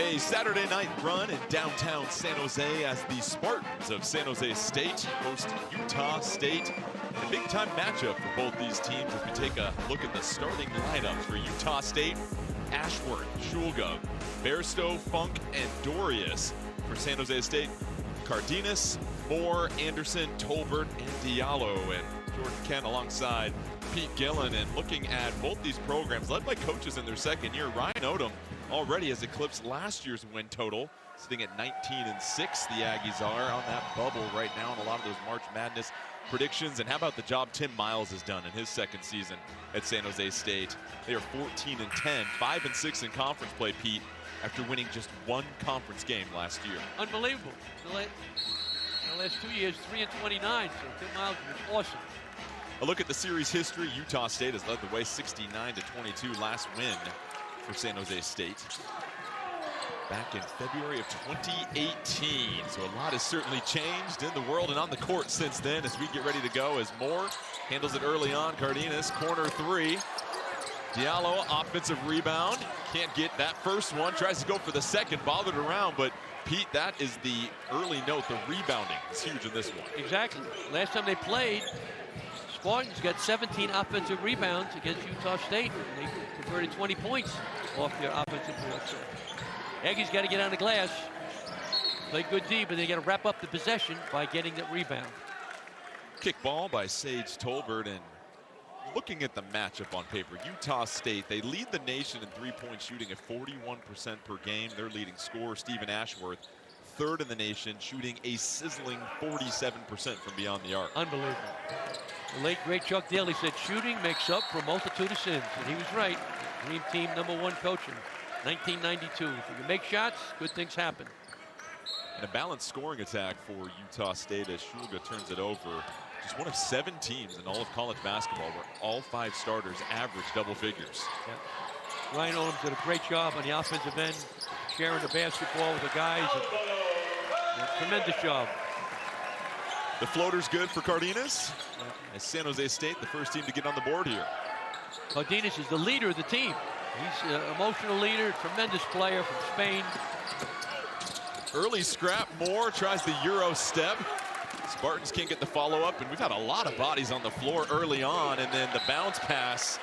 A Saturday night run in downtown San Jose as the Spartans of San Jose State host Utah State. A big-time matchup for both these teams as we take a look at the starting lineups for Utah State. Ashworth, Shulga, Bairstow, Funk, and Dorius. For San Jose State, Cardenas, Moore, Anderson, Tolbert, and Diallo. And Jordan Kent alongside Pete Gillen. And looking at both these programs, led by coaches in their second year, Ryan Odom already has eclipsed last year's win total, sitting at 19-6. The Aggies are on that bubble right now in a lot of those March Madness predictions. And how about the job Tim Miles has done in his second season at San Jose State? They are 14-10, 5-6 in conference play, Pete, after winning just one conference game last year. Unbelievable. The last 2 years, 3-29, so Tim Miles was awesome. A look at the series history. Utah State has led the way 69-22, last win for San Jose State back in February of 2018. So a lot has certainly changed in the world and on the court since then as we get ready to go as Moore handles it early on. Cardenas, corner three. Diallo, offensive rebound. Can't get that first one. Tries to go for the second, bothered around, but Pete, that is the early note. The rebounding is huge in this one. Exactly. Last time they played, Spartans got 17 offensive rebounds against Utah State. They converted 20 points off their offensive board. So Aggies got to get on the glass, play good D, but they got to wrap up the possession by getting that rebound. Kick ball by Sage Tolbert. And looking at the matchup on paper, Utah State, they lead the nation in three-point shooting at 41% per game. Their leading scorer, Stephen Ashworth, third in the nation, shooting a sizzling 47% from beyond the arc. Unbelievable. The late, great Chuck Daly said, shooting makes up for a multitude of sins. And he was right. Dream team #1 coaching, 1992. If you can make shots, good things happen. And a balanced scoring attack for Utah State as Shulga turns it over. Just one of 7 teams in all of college basketball where all 5 starters average double figures. Yeah. Ryan Odom did a great job on the offensive end, sharing the basketball with the guys. And tremendous job. The floater's good for Cardenas. As San Jose State, the first team to get on the board here. Cardenas is the leader of the team. He's an emotional leader, tremendous player from Spain. Early scrap. Moore tries the Euro step. Spartans can't get the follow-up, and we've had a lot of bodies on the floor early on, and then the bounce pass,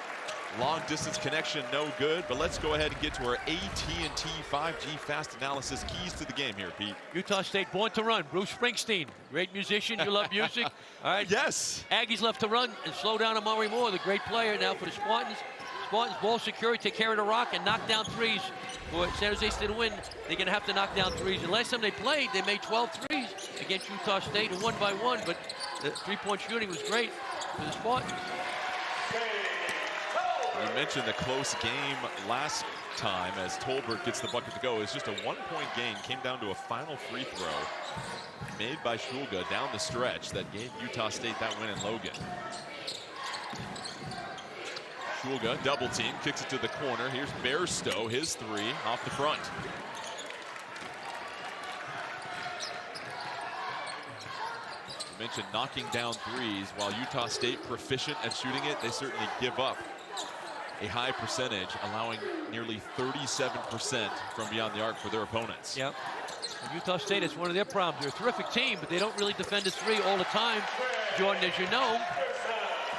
long-distance connection, no good. But let's go ahead and get to our AT&T 5G fast analysis keys to the game here, Pete. Utah State born to run. Bruce Springsteen, great musician. You love music. All right. Yes. Aggies left to run and slow down Amari Moore, the great player now for the Spartans. Spartans ball security, take care of the rock and knock down threes. For San Jose State to win, they're going to have to knock down threes. And last time they played, they made 12 threes against Utah State, and 1 by 1. But the three-point shooting was great for the Spartans. You mentioned the close game last time as Tolbert gets the bucket to go. It's just a 1-point game. Came down to a final free throw made by Shulga down the stretch that gave Utah State that win in Logan. Shulga, double team, kicks it to the corner. Here's Bairstow, his 3 off the front. You mentioned knocking down threes. While Utah State proficient at shooting it, they certainly give up a high percentage, allowing nearly 37% from beyond the arc for their opponents. Yep. And Utah State is one of their problems. They're a terrific team, but they don't really defend a 3 all the time, Jordan, as you know,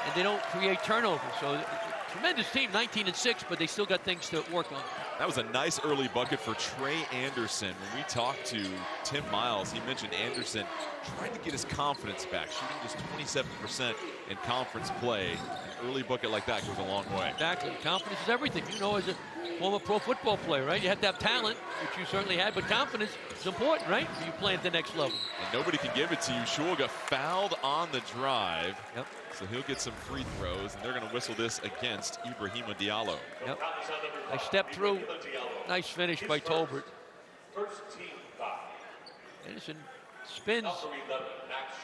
and they don't create turnovers. So tremendous team, 19-6, but they still got things to work on. That was a nice early bucket for Trey Anderson. When we talked to Tim Miles, he mentioned Anderson trying to get his confidence back, shooting just 27% in conference play. An early bucket like that goes a long way. Exactly. Confidence is everything. You know, as a former pro football player, right? You have to have talent, which you certainly had, but confidence is important, right? You play at the next level. And nobody can give it to you. Shulga fouled on the drive. Yep. So he'll get some free throws, and they're going to whistle this against Ibrahima Diallo. Yep. Nice step through. Nice finish by Tolbert. Anderson spins.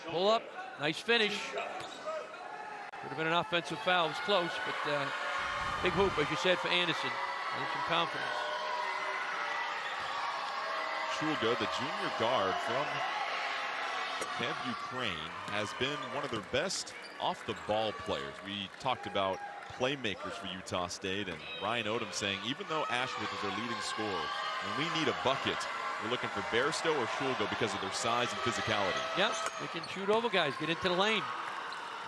Pull up. Nice finish. Could have been an offensive foul. It was close, but big hoop, as you said, for Anderson. And some confidence. Shulga, the junior guard from Camp Ukraine, has been one of their best off-the-ball players. We talked about playmakers for Utah State, and Ryan Odom saying even though Ashworth is their leading scorer, When we need a bucket, we're looking for Bairstow or Schulgo because of their size and physicality. Yep, they can shoot over guys, get into the lane.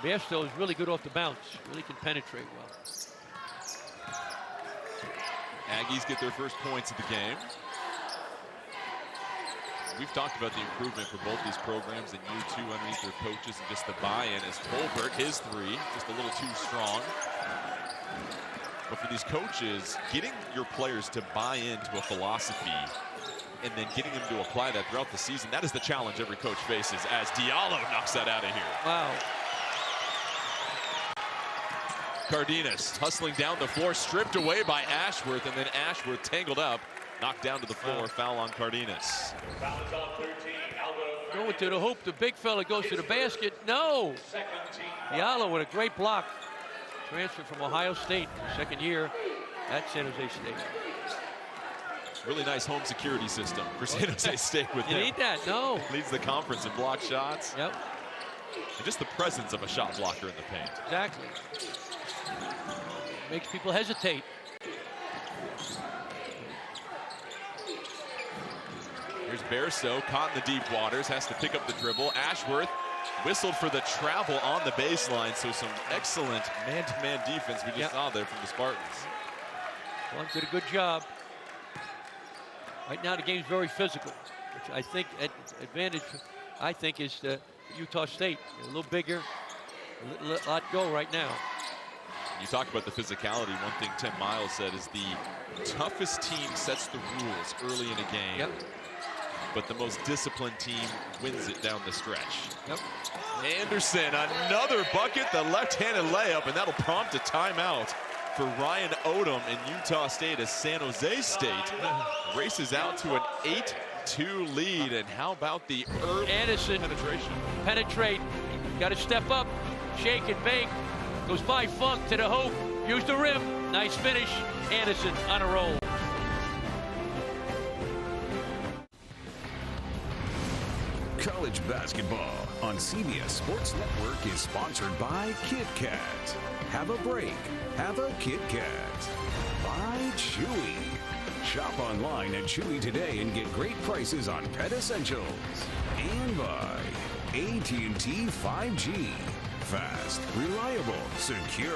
Bairstow is really good off the bounce, really can penetrate well. Aggies get their first points of the game. We've talked about the improvement for both these programs in year 2 underneath their coaches and just the buy-in as Tolbert, his 3, just a little too strong. But for these coaches, getting your players to buy into a philosophy and then getting them to apply that throughout the season, that is the challenge every coach faces as Diallo knocks that out of here. Wow. Cardenas hustling down the floor, stripped away by Ashworth, and then Ashworth tangled up, knocked down to the floor, foul on Cardenas. Going to the hoop, the big fella goes to the basket. No! Diallo with a great block. Transferred from Ohio State, second year at San Jose State. Really nice home security system for San Jose State with him. You need that, no. Leads the conference in block shots. Yep. And just the presence of a shot blocker in the paint. Exactly. Makes people hesitate. Here's Bairstow, caught in the deep waters, has to pick up the dribble. Ashworth whistled for the travel on the baseline, so some excellent man-to-man defense we just saw there from the Spartans. One did a good job. Right now the game's very physical, which I think advantage, I think, is Utah State. They're a little bigger, a lot go right now. You talk about the physicality. One thing Tim Miles said is the toughest team sets the rules early in a game. Yep. But the most disciplined team wins it down the stretch. Yep. Anderson, another bucket, the left-handed layup, and that'll prompt a timeout for Ryan Odom in Utah State as San Jose State races out to an 8-2 lead. And how about the early Anderson penetration? Penetrate, got to step up, shake and bake. Goes by Funk to the hoop, use the rim, nice finish. Anderson on a roll. College basketball on CBS Sports Network is sponsored by Kit Kat. Have a break. Have a Kit Kat. By Chewy. Shop online at Chewy today and get great prices on pet essentials. And by AT&T 5G. Fast, reliable, secure.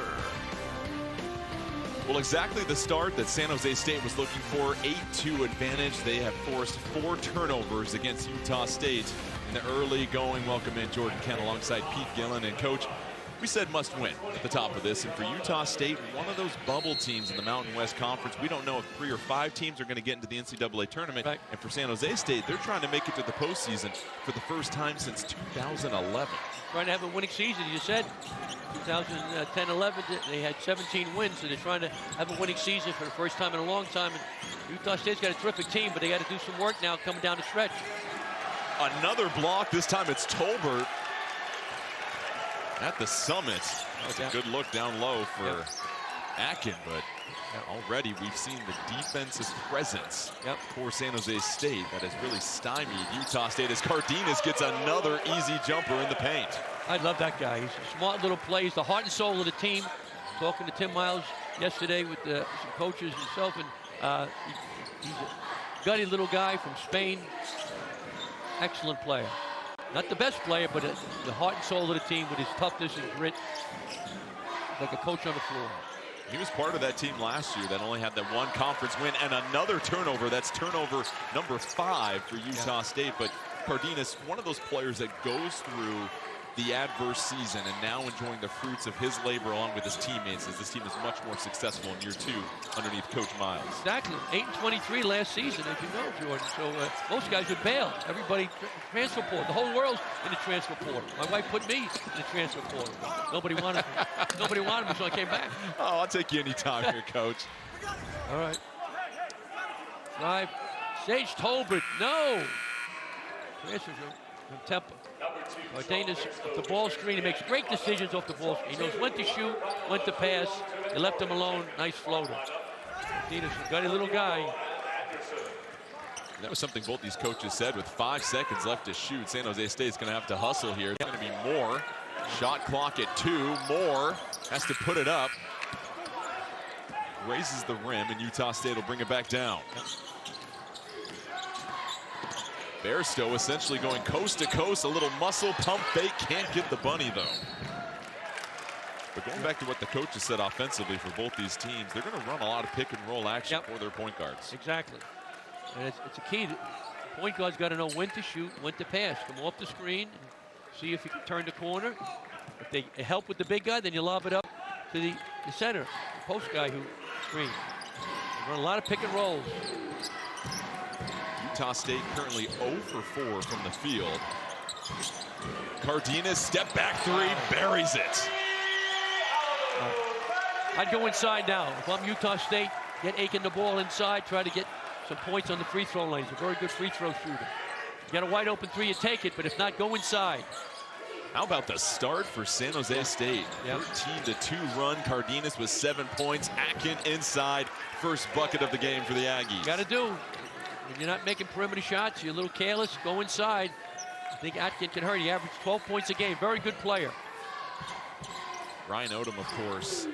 Well, exactly the start that San Jose State was looking for. 8-2 advantage. They have forced 4 turnovers against Utah State in the early going. Welcome in Jordan Kent alongside Pete Gillen. And Coach, we said must win at the top of this. And for Utah State, one of those bubble teams in the Mountain West Conference. We don't know if 3 or 5 teams are going to get into the NCAA tournament. Right. And for San Jose State, they're trying to make it to the postseason for the first time since 2011. Trying to have a winning season, you said. 2010-11, they had 17 wins, so they're trying to have a winning season for the first time in a long time. And Utah State's got a terrific team, but they got to do some work now coming down the stretch. Another block. This time it's Tolbert at the summit. That's a good look down low for Akin, but already we've seen the defense's presence for San Jose State that has really stymied Utah State as Cardenas gets another easy jumper in the paint. I love that guy. He's a smart little play. He's the heart and soul of the team. Talking to Tim Miles yesterday with some coaches himself, and he's a gutty little guy from Spain. Excellent player. Not the best player, but the heart and soul of the team with his toughness and grit. Like a coach on the floor. He was part of that team last year that only had that one conference win and another turnover. That's turnover number 5 for Utah State. But Cardenas, one of those players that goes through the adverse season and now enjoying the fruits of his labor along with his teammates as this team is much more successful in year 2 underneath Coach Miles. Exactly. 8-23 last season, as you know, Jordan. So most guys would bail. Everybody transfer portal. The whole world's in the transfer portal. My wife put me in the transfer portal. Nobody wanted me. Nobody wanted me, so I came back. Oh, I'll take you anytime here, Coach. All right. Drive. Sage Tolbert. No. Transfer from Temple. Cardenas off the ball screen. He makes great decisions off the ball screen. He knows when to shoot, when to pass. They left him alone. Nice floater. Cardenas, a gutty little guy. That was something both these coaches said with 5 seconds left to shoot. San Jose State's going to have to hustle here. It's going to be Moore. Shot clock at 2. Moore has to put it up. Raises the rim, and Utah State will bring it back down. Bairstow essentially going coast to coast, a little muscle pump fake, can't get the bunny though. But going back to what the coaches said offensively for both these teams, they're going to run a lot of pick and roll action for their point guards. Exactly. And it's a key. The point guard's got to know when to shoot, when to pass. Come off the screen and see if you can turn the corner. If they help with the big guy, then you lob it up to the center, the post guy who screens. They run a lot of pick and rolls. Utah State currently 0 for 4 from the field. Cardenas, step back three, buries it. I'd go inside now. If I'm Utah State, get Aiken the ball inside, try to get some points on the free throw lane. He's a very good free throw shooter. You got a wide open three, you take it, but if not, go inside. How about the start for San Jose State? 13-2 run. Cardenas with 7 points. Atkin inside. First bucket of the game for the Aggies. Got to do. When you're not making perimeter shots, you're a little careless, go inside. I think Atkin can hurt. He averaged 12 points a game. Very good player. Ryan Odom, of course,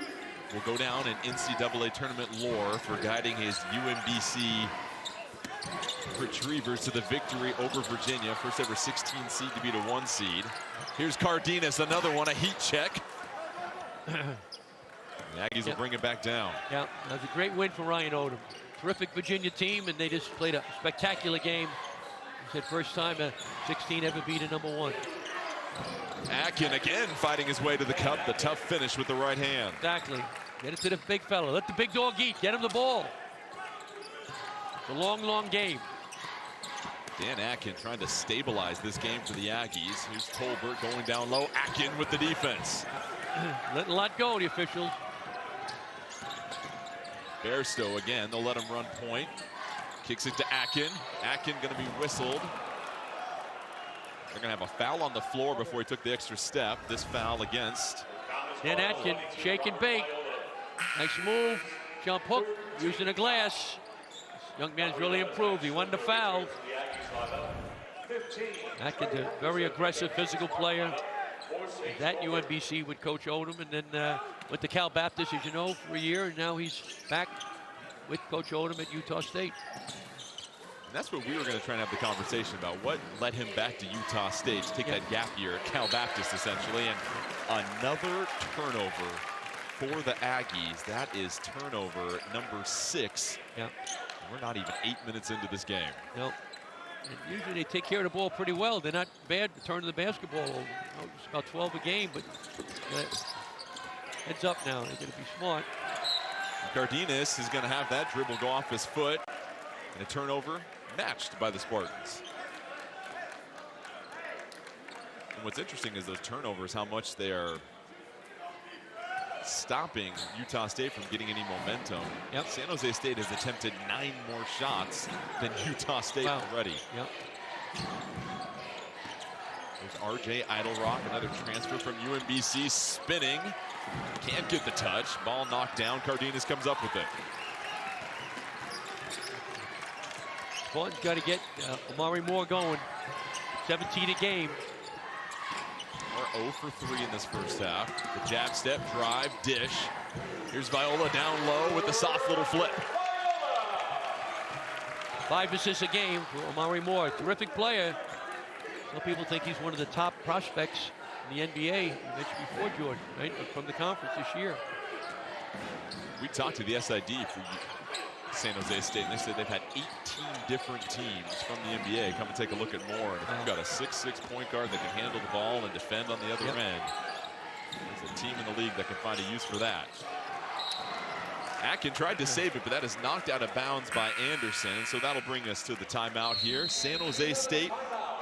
will go down in NCAA tournament lore for guiding his UMBC Retrievers to the victory over Virginia. First ever 16 seed to beat a 1 seed. Here's Cardenas, another one, a heat check. The Aggies will bring it back down. Yeah, that was a great win for Ryan Odom. Terrific Virginia team, and they just played a spectacular game. He said first time a 16 ever beat a #1. Atkin again fighting his way to the cup. The tough finish with the right hand. Exactly. Get it to the big fella. Let the big dog eat. Get him the ball. It's a long, long game. Dan Atkin trying to stabilize this game for the Aggies. Here's Tolbert going down low. Atkin with the defense. Letting a lot go, the officials. Bairstow again. They'll let him run point. Kicks it to Atkin. Atkin going to be whistled. They're going to have a foul on the floor before he took the extra step. This foul against Dan Atkin, shake and bake. Nice move. Jump hook, using a glass. This young man's really improved. He won the foul. Atkin's a very aggressive, physical player. That UMBC with Coach Odom, and then went to Cal Baptist, as you know, for a year, and now he's back with Coach Odom at Utah State. And that's what we were going to try and have the conversation about. What led him back to Utah State to take that gap year at Cal Baptist, essentially, and another turnover for the Aggies. That is turnover number 6. Yeah. We're not even 8 minutes into this game. Nope. And usually they take care of the ball pretty well. They're not bad at turning the basketball over. It's about 12 a game, but heads up now. They're going to be smart. Cardenas is going to have that dribble go off his foot. And a turnover matched by the Spartans. And what's interesting is those turnovers, how much they are stopping Utah State from getting any momentum. Yep. San Jose State has attempted 9 more shots than Utah State already. Yep. There's RJ Idlerock, another transfer from UMBC, spinning. Can't get the touch. Ball knocked down. Cardenas comes up with it. Spartans got to get Amari Moore going. 17 a game. We're 0 for 3 in this first half. The jab step, drive, dish. Here's Viola down low with the soft little flip. 5 assists a game for Amari Moore. Terrific player. Some people think he's one of the top prospects in the NBA. You mentioned before, Jordan, right? From the conference this year. We talked to the SID for San Jose State, and they said they've had 18 different teams from the NBA come and take a look at Moore. And if you've got a 6'6" point guard that can handle the ball and defend on the other end, there's a team in the league that can find a use for that. Atkin tried to save it, but that is knocked out of bounds by Anderson. So that'll bring us to the timeout here. San Jose State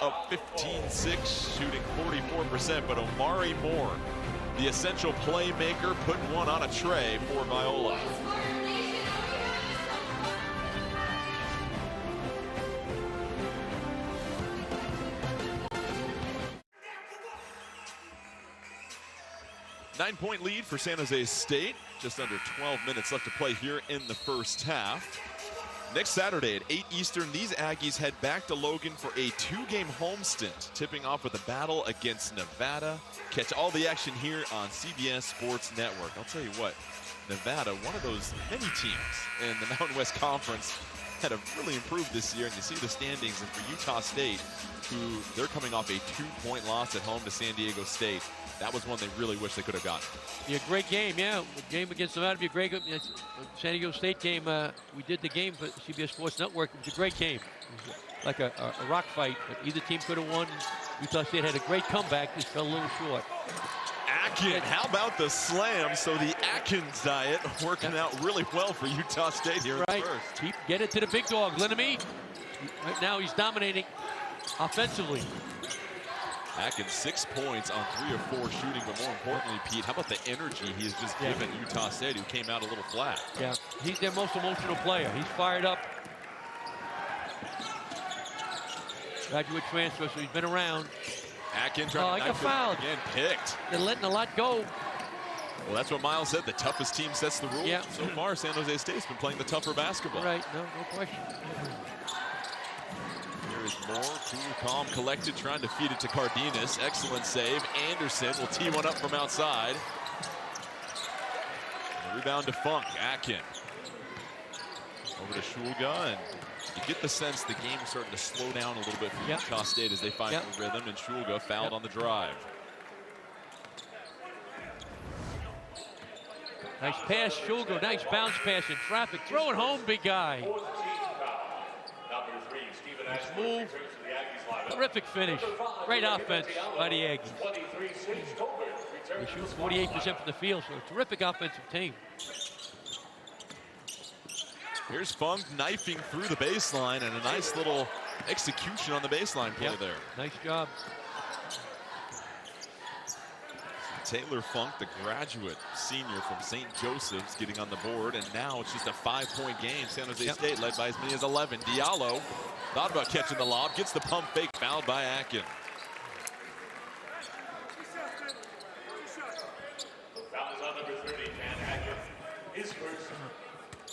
up 15-6, shooting 44%, but Amari Moore, the essential playmaker, putting one on a tray for Viola. Nine-point lead for San Jose State. Just under 12 minutes left to play here in the first half. Next Saturday at 8 Eastern, these Aggies head back to Logan for a 2-game home-stint, tipping off with a battle against Nevada. Catch all the action here on CBS Sports Network. I'll tell you what, Nevada, one of those many teams in the Mountain West Conference that have really improved this year, and you see the standings. And for Utah State, who they're coming off a 2-point loss at home to San Diego State, that was one they really wish they could have gotten. Yeah, great game, yeah. The game against them, that'd be a great game. San Diego State game, we did the game for CBS Sports Network. It was a great game. It was like a rock fight, but either team could have won. Utah State had a great comeback, just fell a little short. Atkin, how about the slam? So the Atkins diet working out really well for Utah State here in the first. Get it to the big dog, let him eat. Right now he's dominating offensively. Atkins 6 points on 3 of 4 shooting, but more importantly, Pete, how about the energy he has just given Utah State, who came out a little flat? Yeah, he's their most emotional player. He's fired up. Graduate transfer, so he's been around. Atkin trying to knife fouled. Again, picked. They're letting a lot go. Well, that's what Miles said. The toughest team sets the rules. Yeah. So far, San Jose State's been playing the tougher basketball. Right, no question. Here is Moore, cool, calm, collected, trying to feed it to Cardenas. Excellent save. Anderson will tee one up from outside. And rebound to Funk. Atkin. Over to Shulga, and you get the sense the game is starting to slow down a little bit for Utah State as they find the rhythm, and Shulga fouled on the drive. Nice pass, Shulga. Nice bounce pass in traffic. Throw it home, big guy. Nice move. Terrific finish. Great offense by the Aggies. They shoot 48% from the field, so a terrific offensive team. Here's Funk knifing through the baseline, and a nice little execution on the baseline play there. Nice job. Taylor Funk, the graduate senior from St. Joseph's, getting on the board, and now it's just a 5-point game. San Jose State led by as many as 11. Diallo thought about catching the lob, gets the pump fake, fouled by Atkin.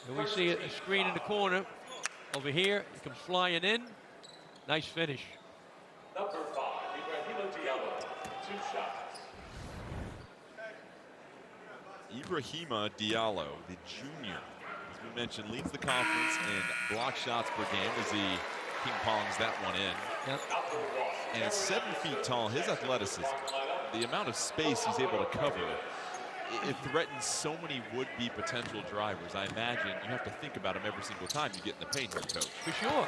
And we see a screen in the corner. Over here, it comes flying in. Nice finish. Number 5, Ibrahima Diallo, 2 shots. Ibrahima Diallo, the junior, as we mentioned, leads the conference in block shots per game as he ping-pongs that one in. And at 7 feet tall, his athleticism, the amount of space he's able to cover, it threatens so many would-be potential drivers. I imagine you have to think about him every single time you get in the paint here, Coach. For sure.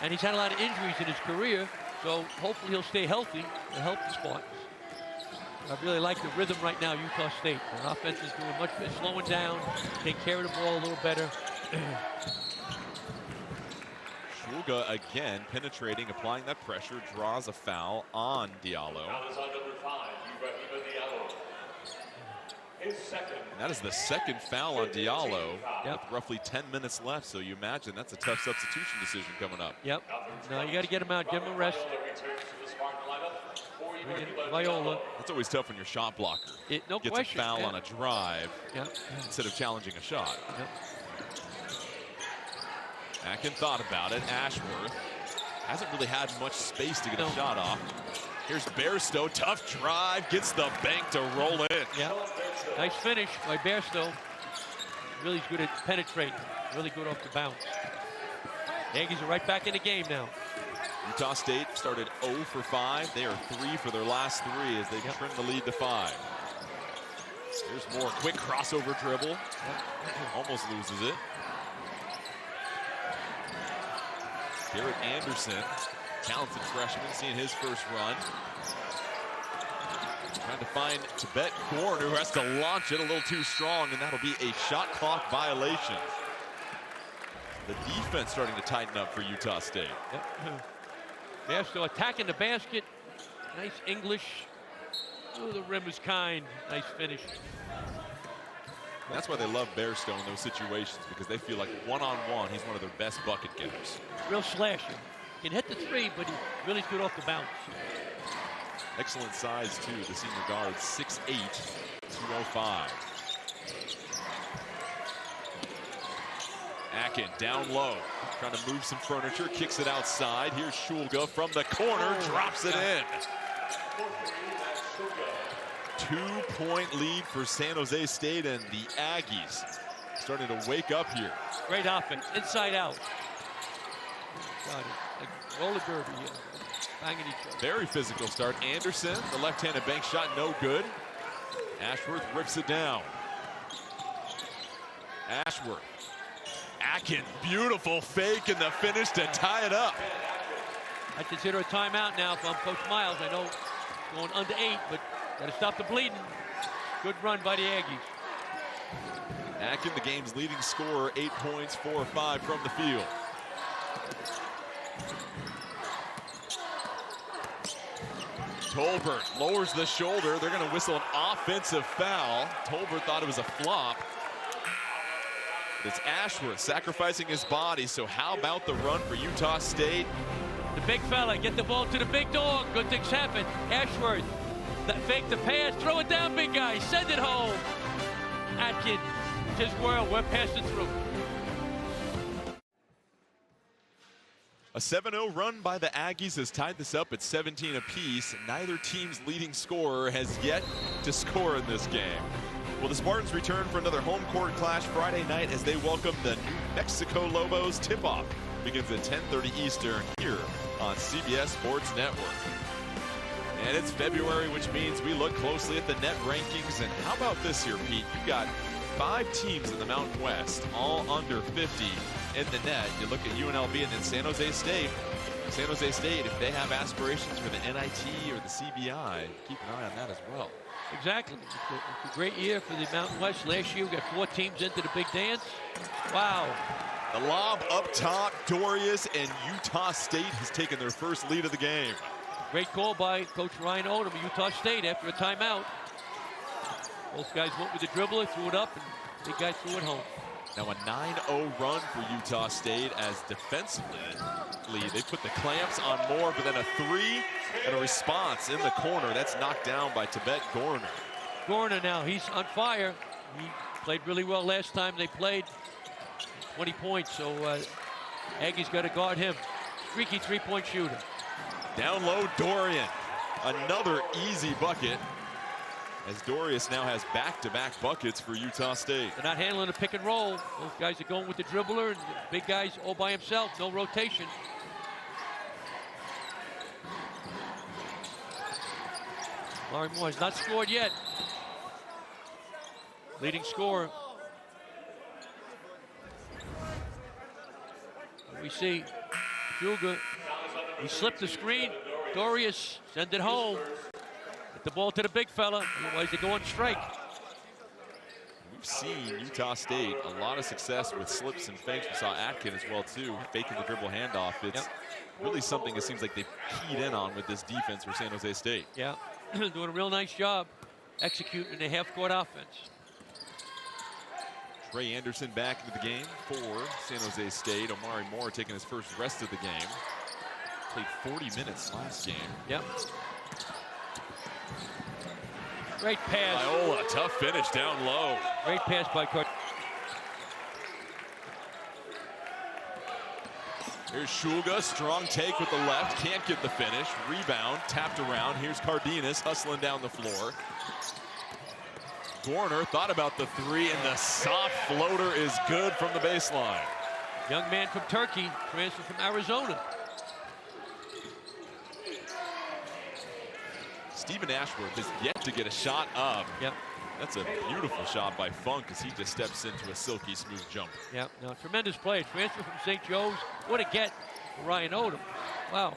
And he's had a lot of injuries in his career, so hopefully he'll stay healthy and help the Spartans. I really like the rhythm right now, Utah State. Their offense is doing much better, slowing down, take care of the ball a little better. Shulga again penetrating, applying that pressure, draws a foul on Diallo. And that is the second foul on Diallo with roughly 10 minutes left, so you imagine that's a tough substitution decision coming up. Yep. No, you got to get him out, give him a rest. Viola. That's always tough when your shot blocker no gets question. a foul on a drive Yep. instead of challenging a shot. Yep. Atkin thought about it. Ashworth hasn't really had much space to get a shot off. Here's Bairstow, tough drive, gets the bank to roll in. Yeah, nice finish by Bairstow. Really good at penetrating, really good off the bounce. The Aggies are right back in the game now. Utah State started 0 for 5. They are 3 for their last 3 as they trim the lead to 5. Here's more quick crossover dribble. Almost loses it. Garrett Anderson, talented freshman, seeing his first run. Trying to find Tibet Korn, who has to launch it a little too strong, and that'll be a shot clock violation. The defense starting to tighten up for Utah State. Bairstow attacking the basket. Nice English. Oh, the rim is kind. Nice finish. That's why they love Bairstow in those situations, because they feel like one-on-one, he's one of their best bucket getters. Real slasher. Can hit the 3, but he's really good off the bounce. Excellent size, too, the senior guard, 6'8", 205. Atkin down low, trying to move some furniture, kicks it outside. Here's Shulga from the corner, drops it in. 2-point lead for San Jose State, and the Aggies starting to wake up here. Great offense, inside out. got it. Like roller derby here. Banging each other. Very physical start. Anderson, the left-handed bank shot, no good. Ashworth rips it down. Ashworth. Akin, beautiful fake and the finish to tie it up. I consider a timeout now if I'm Coach Miles. I know going under 8, but got to stop the bleeding. Good run by the Aggies. Akin, the game's leading scorer, 8 points, 4 or 5 from the field. Tolbert lowers the shoulder. They're going to whistle an offensive foul. Tolbert thought it was a flop. It's Ashworth sacrificing his body. So how about the run for Utah State? The big fella, get the ball to the big dog. Good things happen. Ashworth, fake the pass, throw it down, big guy, send it home. Atkins, his world, we're passing through. A 7-0 run by the Aggies has tied this up at 17 apiece. Neither team's leading scorer has yet to score in this game. Well, the Spartans return for another home court clash Friday night as they welcome the New Mexico Lobos. Tip-off begins at 10:30 Eastern here on CBS Sports Network. And it's February, which means we look closely at the net rankings. And how about this here, Pete? You got 5 teams in the Mountain West, all under 50 in the net. You look at UNLV and then San Jose State. San Jose State, if they have aspirations for the NIT or the CBI, keep an eye on that as well. Exactly. It's a great year for the Mountain West. Last year, we got 4 teams into the big dance. Wow. The lob up top, Dorius, and Utah State has taken their first lead of the game. Great call by Coach Ryan Odom of Utah State after a timeout. Both guys went with the dribbler, threw it up, and big guy threw it home. Now a 9-0 run for Utah State as defensively they put the clamps on Moore, but then a 3 and a response in the corner. That's knocked down by Tibet Gorner. Gorner now, he's on fire. He played really well last time they played. 20 points, so Aggies got to guard him. Streaky 3-point shooter. Down low, Dorian. Another easy bucket, as Dorius now has back-to-back buckets for Utah State. They're not handling the pick and roll. Those guys are going with the dribbler, and the big guys all by himself, no rotation. Murray Moore has not scored yet. Leading scorer. We see Shuga. He slipped the screen. Dorius send it home. Get the ball to the big fella. Otherwise they go on strike. We've seen Utah State a lot of success with slips and fakes. We saw Atkin as well too, faking the dribble handoff. It's really something it seems like they've keyed in on with this defense for San Jose State. Yeah, doing a real nice job executing a half-court offense. Trey Anderson back into the game for San Jose State. Omari Moore taking his first rest of the game. Played 40 minutes last game. Yep. Great pass. Viola, tough finish down low. Great pass by Card. Here's Shulga, strong take with the left, can't get the finish. Rebound, tapped around. Here's Cardenas hustling down the floor. Gorner thought about the 3, and the soft floater is good from the baseline. Young man from Turkey, transferred from Arizona. Stephen Ashworth has yet to get a shot up. Yep. That's a beautiful shot by Funk as he just steps into a silky smooth jump. Yep. No, tremendous play. Transfer from St. Joe's. What a get for Ryan Odom. Wow.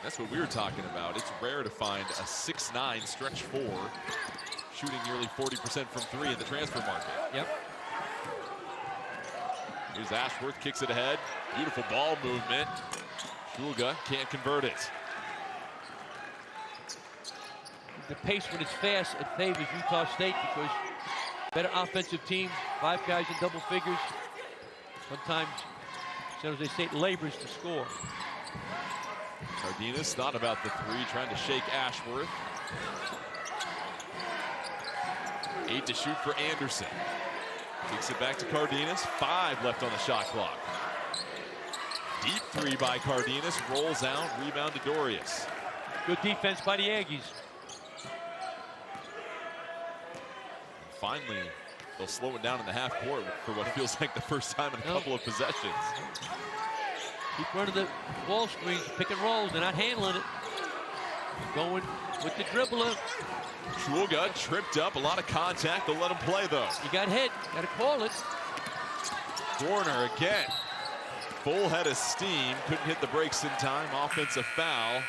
That's what we were talking about. It's rare to find a 6'9" stretch 4 shooting nearly 40% from 3 in the transfer market. Yep. Here's Ashworth, kicks it ahead. Beautiful ball movement. Shulga can't convert it. The pace when it's fast, it favors Utah State because better offensive team, 5 guys in double figures. Sometimes San Jose State labors to score. Cardenas thought about the 3, trying to shake Ashworth. 8 to shoot for Anderson. Kicks it back to Cardenas. 5 left on the shot clock. Deep 3 by Cardenas. Rolls out. Rebound to Dorius. Good defense by the Aggies. Finally, they'll slow it down in the half court for what feels like the first time in a couple of possessions. Keep running the ball screens, pick and rolls. They're not handling it. Going with the dribbler. Schulga tripped up, a lot of contact. They'll let him play, though. You got hit. Got to call it. Warner again. Full head of steam. Couldn't hit the brakes in time. Offensive foul.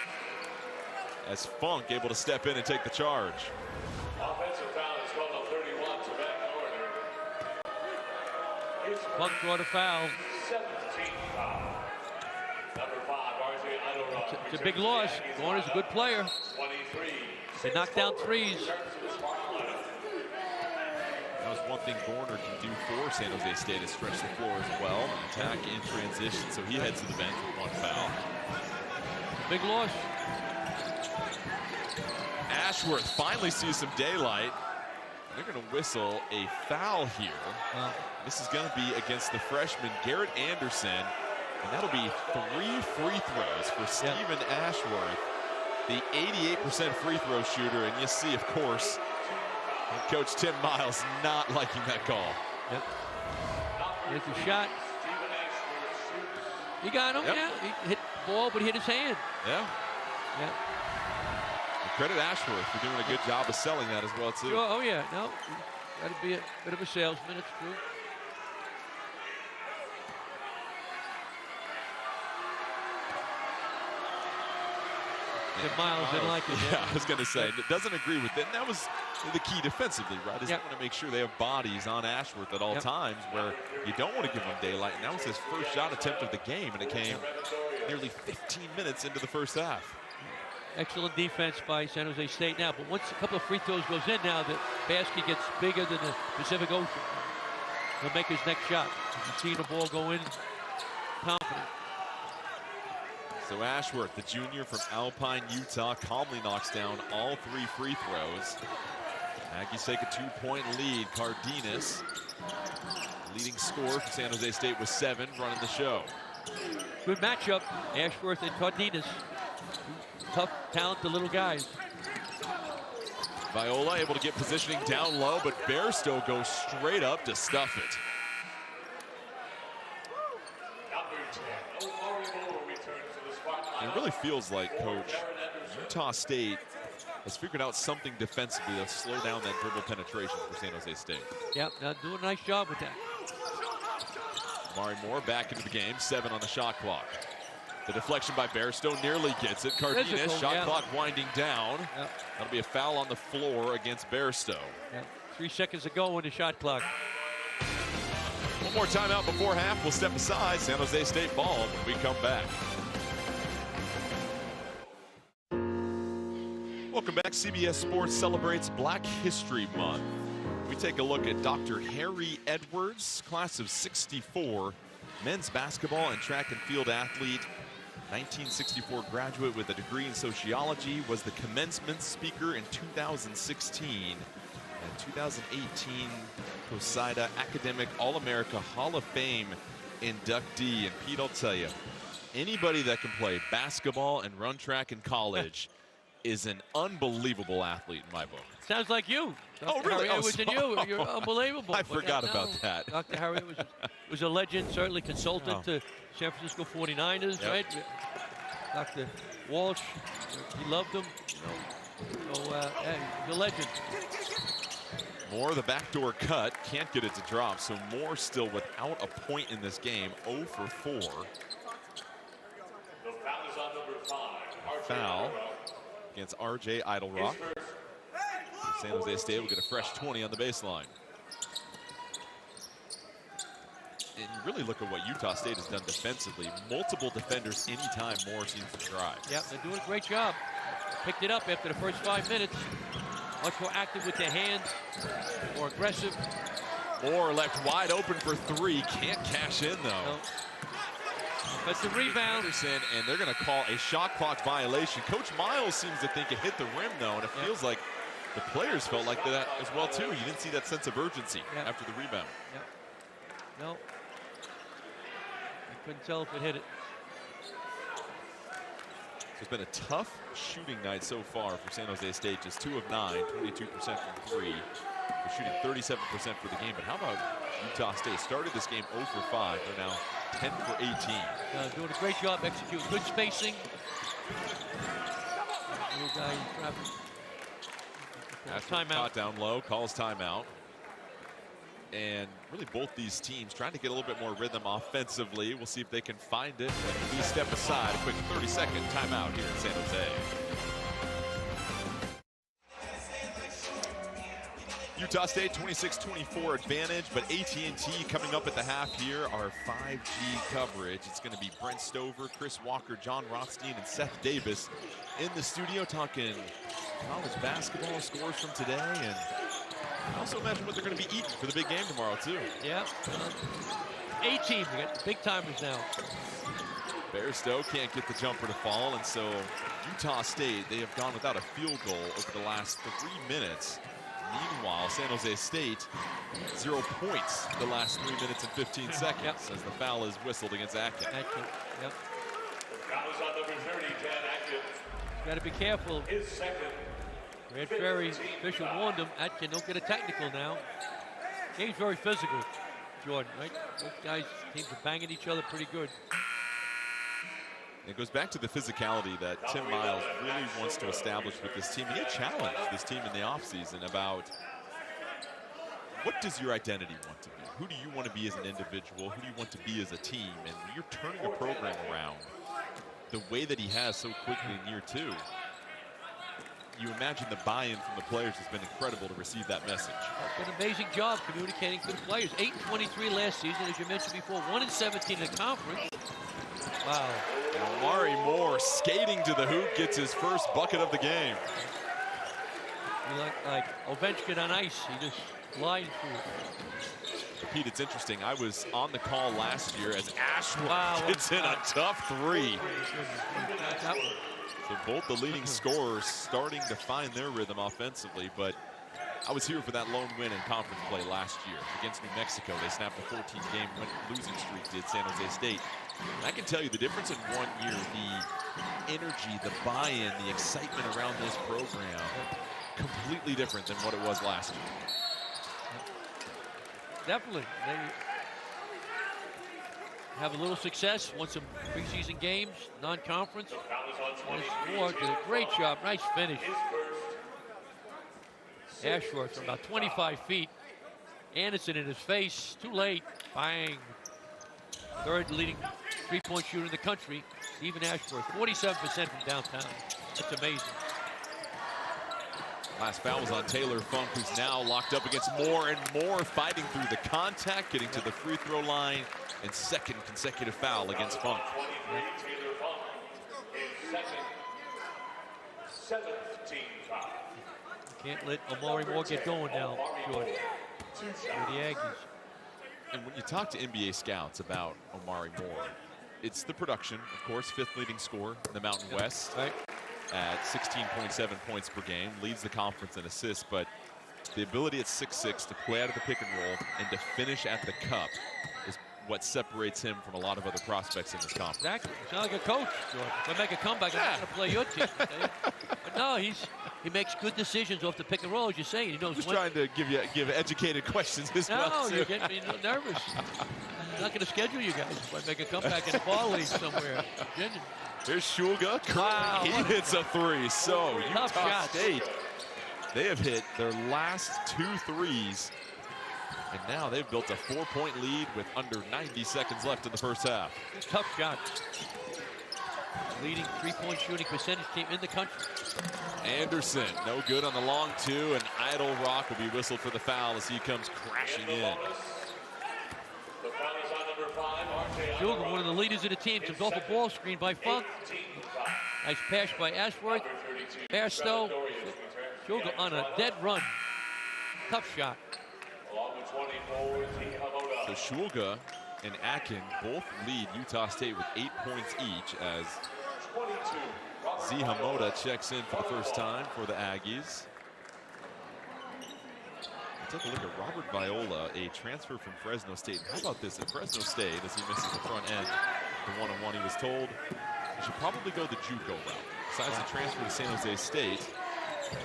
As Funk able to step in and take the charge. Offensive foul is called on 31 to back corner. Funk brought a foul. 17 foul. Number 5, RJ Idlerock. It's a big loss. Warner's a good player. 23. They knock down threes. That was one thing Gorner can do for San Jose State, is stretch the floor as well, and attack in transition. So he heads to the bench with one foul. Big loss. Ashworth finally sees some daylight. They're going to whistle a foul here. This is going to be against the freshman Garrett Anderson, and that'll be 3 free throws for Stephen Ashworth, the 88% free throw shooter. And you see, of course, Coach Tim Miles not liking that call. Yep. Here's the shot. He got him, yeah. He hit the ball, but he hit his hand. Yeah. Yeah. And credit Ashworth for doing a good job of selling that as well, too. Sure. Oh, yeah. No, got to be a bit of a salesman. It's true. Tim Miles didn't like it. Yeah, I was going to say, it doesn't agree with it. And that was the key defensively, right? Is you want to make sure they have bodies on Ashworth at all times, where you don't want to give him daylight. And that was his first shot attempt of the game, and it came nearly 15 minutes into the first half. Excellent defense by San Jose State now, but once a couple of free throws goes in now, the basket gets bigger than the Pacific Ocean. He'll make his next shot. You see the ball go in, confident. So Ashworth, the junior from Alpine, Utah, calmly knocks down all 3 free throws. Aggies take a 2-point lead. Cardenas, leading scorer for San Jose State, with 7, running the show. Good matchup, Ashworth and Cardenas. Tough, talented little guys. Viola able to get positioning down low, but Bairstow goes straight up to stuff it. It really feels like, Coach, Utah State has figured out something defensively to slow down that dribble penetration for San Jose State. Yep, doing a nice job with that. Mari Moore back into the game, 7 on the shot clock. The deflection by Bairstow nearly gets it. Cardenas, shot clock winding down. Yep. That'll be a foul on the floor against Bairstow. Yep. 3 seconds to go in the shot clock. One more timeout before half. We'll step aside. San Jose State ball when we come back. Welcome back. CBS Sports celebrates Black History Month. We take a look at Dr. Harry Edwards, class of '64, men's basketball and track and field athlete, 1964 graduate with a degree in sociology, was the commencement speaker in 2016, and 2018 Poseida Academic All-America Hall of Fame inductee. And Pete, I'll tell you, anybody that can play basketball and run track in college is an unbelievable athlete in my book. Sounds like you. Oh, really? Harry Edwards and you. You're unbelievable. I forgot about that. Dr. Harry was a legend, certainly consultant to San Francisco 49ers, right? Dr. Walsh, he loved him. You know, so, yeah, he's a legend. Moore, the backdoor cut, can't get it to drop, so Moore still without a point in this game, 0 for 4. The foul is on number 5. Foul against R.J. Idlerock. San Jose State will get a fresh 20 on the baseline. And you really look at what Utah State has done defensively. Multiple defenders anytime Moore seems to try. Yep, they're doing a great job. Picked it up after the first 5 minutes. Much more active with their hands, more aggressive. Moore left wide open for 3. Can't cash in, though. No. That's the rebound. Anderson, and they're going to call a shot clock violation. Coach Miles seems to think it hit the rim, though, and it feels like the players felt like that as well, too. You didn't see that sense of urgency after the rebound. Yep. No. You couldn't tell if it hit it. So it's been a tough shooting night so far for San Jose State. Just 2 of 9, 22% from 3. They're shooting 37% for the game, but how about Utah State? Started this game 0 for 5. They're now 10 for 18. Doing a great job executing. Good spacing. Little guy in traffic. Timeout. Caught down low, calls timeout. And really both these teams trying to get a little bit more rhythm offensively. We'll see if they can find it. And we step aside. A quick 30-second timeout here in San Jose. Utah State 26-24 advantage, but AT&T coming up at the half here, our 5G coverage. It's going to be Brent Stover, Chris Walker, John Rothstein, and Seth Davis in the studio talking college basketball scores from today, and I also imagine what they're going to be eating for the big game tomorrow, too. Yeah. A-team, we got big timers now. Bairstow can't get the jumper to fall, and so Utah State, they have gone without a field goal over the last 3 minutes. Meanwhile, San Jose State, 0 points the last 3 minutes and 15 seconds as the foul is whistled against Atkin. Yep. Foul is on number 30, Dan Atkin. Got to be careful. His second. Red Ferry official warned him. Atkin, don't get a technical now. Game's very physical, Jordan, right? Both guys, teams are banging each other pretty good. It goes back to the physicality that Tim Miles really wants to establish with this team. He challenged this team in the offseason about what does your identity want to be? Who do you want to be as an individual? Who do you want to be as a team? And when you're turning a program around the way that he has so quickly in year 2, you imagine the buy-in from the players has been incredible to receive that message. An amazing job communicating to the players. 8-23 last season, as you mentioned before, 1-17 in the conference. Wow. And Omari Moore skating to the hoop gets his first bucket of the game. You like Ovechkin on ice. He just glided through it. Pete, it's interesting. I was on the call last year as Ashworth gets in a tough 3. So both the leading scorers starting to find their rhythm offensively, but I was here for that lone win in conference play last year against New Mexico. They snapped a 14-game losing streak, did San Jose State. And I can tell you the difference in 1 year, the energy, the buy-in, the excitement around this program, completely different than what it was last year. Definitely. They have a little success, won some preseason games, non-conference. Moore did a great job, nice finish. Ashworth from about 25 feet. Anderson in his face, too late, bang. Third leading three-point shooter in the country, Stephen Ashworth, 47% from downtown. That's amazing. Last foul was on Taylor Funk, who's now locked up against Moore, and Moore fighting through the contact, getting to the free throw line, and second consecutive foul against Funk. Taylor Funk, his second, 7th team foul. Can't let Omari Moore get going now, Jordan, for the Aggies. And when you talk to NBA scouts about Omari Moore, it's the production, of course, 5th leading scorer in the Mountain West at 16.7 points per game, leads the conference in assists, but the ability at 6'6" to play out of the pick and roll and to finish at the cup is what separates him from a lot of other prospects in this conference. Exactly. He's not like a coach, Jordan. If I make a comeback, I'm not going to play your team. But no, he makes good decisions off the pick and roll, as you're saying. He knows Just when. trying to give educated questions as well. No, you're getting me nervous. I'm not going to schedule you guys if I make a comeback in the ball league somewhere. Virginia. Here's Shulga. Wow. He hits a 3. So Tough Utah shots. State, they have hit their last 2 threes. And now they've built a 4-point lead with under 90 seconds left in the first half. Tough shots. Leading three-point shooting percentage team in the country. Anderson, no good on the long 2, and Idle Rock will be whistled for the foul as he comes crashing in. The foul is on number 5, RJ. Shulga, one of the leaders of the team, comes off a ball screen by Funk. Nice pass by Ashworth. Bairstow. Shulga on a dead run. Tough shot. Along with 24, So Shulga and Atkin both lead Utah State with 8 points each as Zihamoda checks in for the first time for the Aggies. Take a look at Robert Viola, a transfer from Fresno State. How about this at Fresno State as he misses the front end? The one-on-one, he was told he should probably go the JUCO route. Besides the transfer to San Jose State,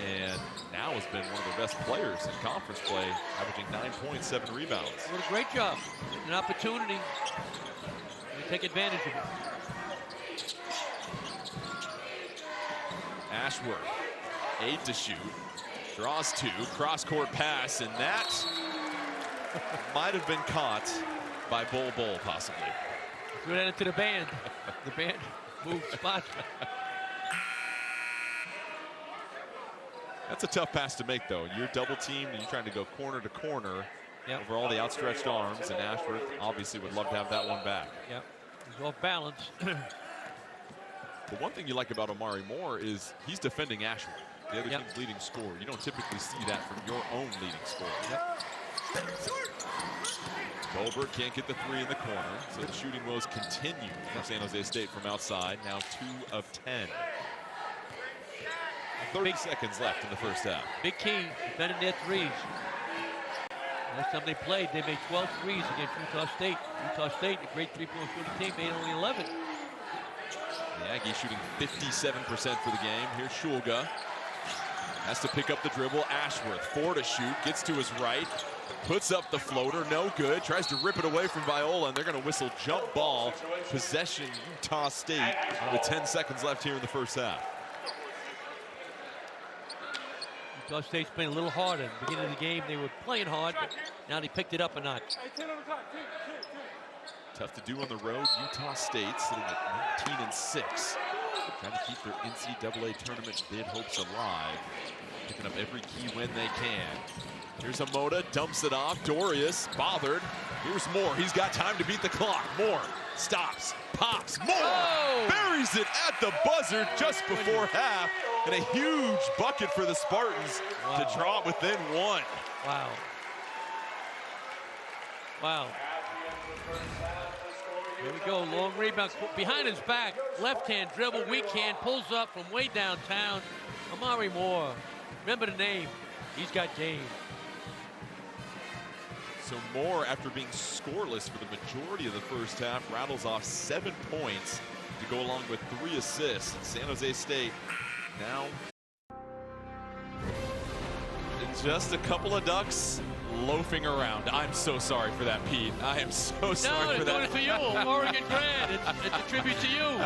and now has been one of the best players in conference play, averaging 9 points, 7 rebounds. What a great job. An opportunity. They take advantage of it. Ashworth, 8 to shoot. Draws 2, cross-court pass, and that might have been caught by Bol possibly. Threw that into the band. The band moved spots. That's a tough pass to make, though. You're double teamed and you're trying to go corner to corner over all the outstretched arms, and Ashworth obviously would love to have that one back. Yep, he's off balance. The one thing you like about Omari Moore is he's defending Ashworth, the other team's leading scorer. You don't typically see that from your own leading scorer. Tolbert can't get the 3 in the corner, so the shooting woes continue for San Jose State from outside. Now 2 of 10. 30 seconds left in the first half. Big key, defending their threes. Last time they played, they made 12 threes against Utah State. Utah State, a great three-point shooting team, made only 11. The Aggies shooting 57% for the game. Here's Shulga. Has to pick up the dribble. Ashworth, 4 to shoot, gets to his right, puts up the floater, no good. Tries to rip it away from Viola, and they're going to whistle jump ball. Possession, Utah State, with 10 seconds left here in the first half. Utah State's playing a little harder. At the beginning of the game, they were playing hard, but now they picked it up a notch. Tough to do on the road. Utah State sitting at 19-6. Trying to keep their NCAA tournament bid hopes alive. Picking up every key win they can. Here's Amoda, dumps it off. Dorius, bothered. Here's Moore. He's got time to beat the clock. Moore stops, pops. Moore buries it at the buzzer just before half. And a huge bucket for the Spartans to draw it within 1. Wow. Wow. Here we go, long rebound, behind his back, left hand dribble, weak hand, pulls up from way downtown. Omari Moore, remember the name, he's got game. So Moore, after being scoreless for the majority of the first half, rattles off 7 points to go along with 3 assists. San Jose State now just a couple of ducks loafing around. I'm so sorry for that, Pete. I am so sorry for that. No, they're doing it for you. Oregon grad. It's a tribute to you.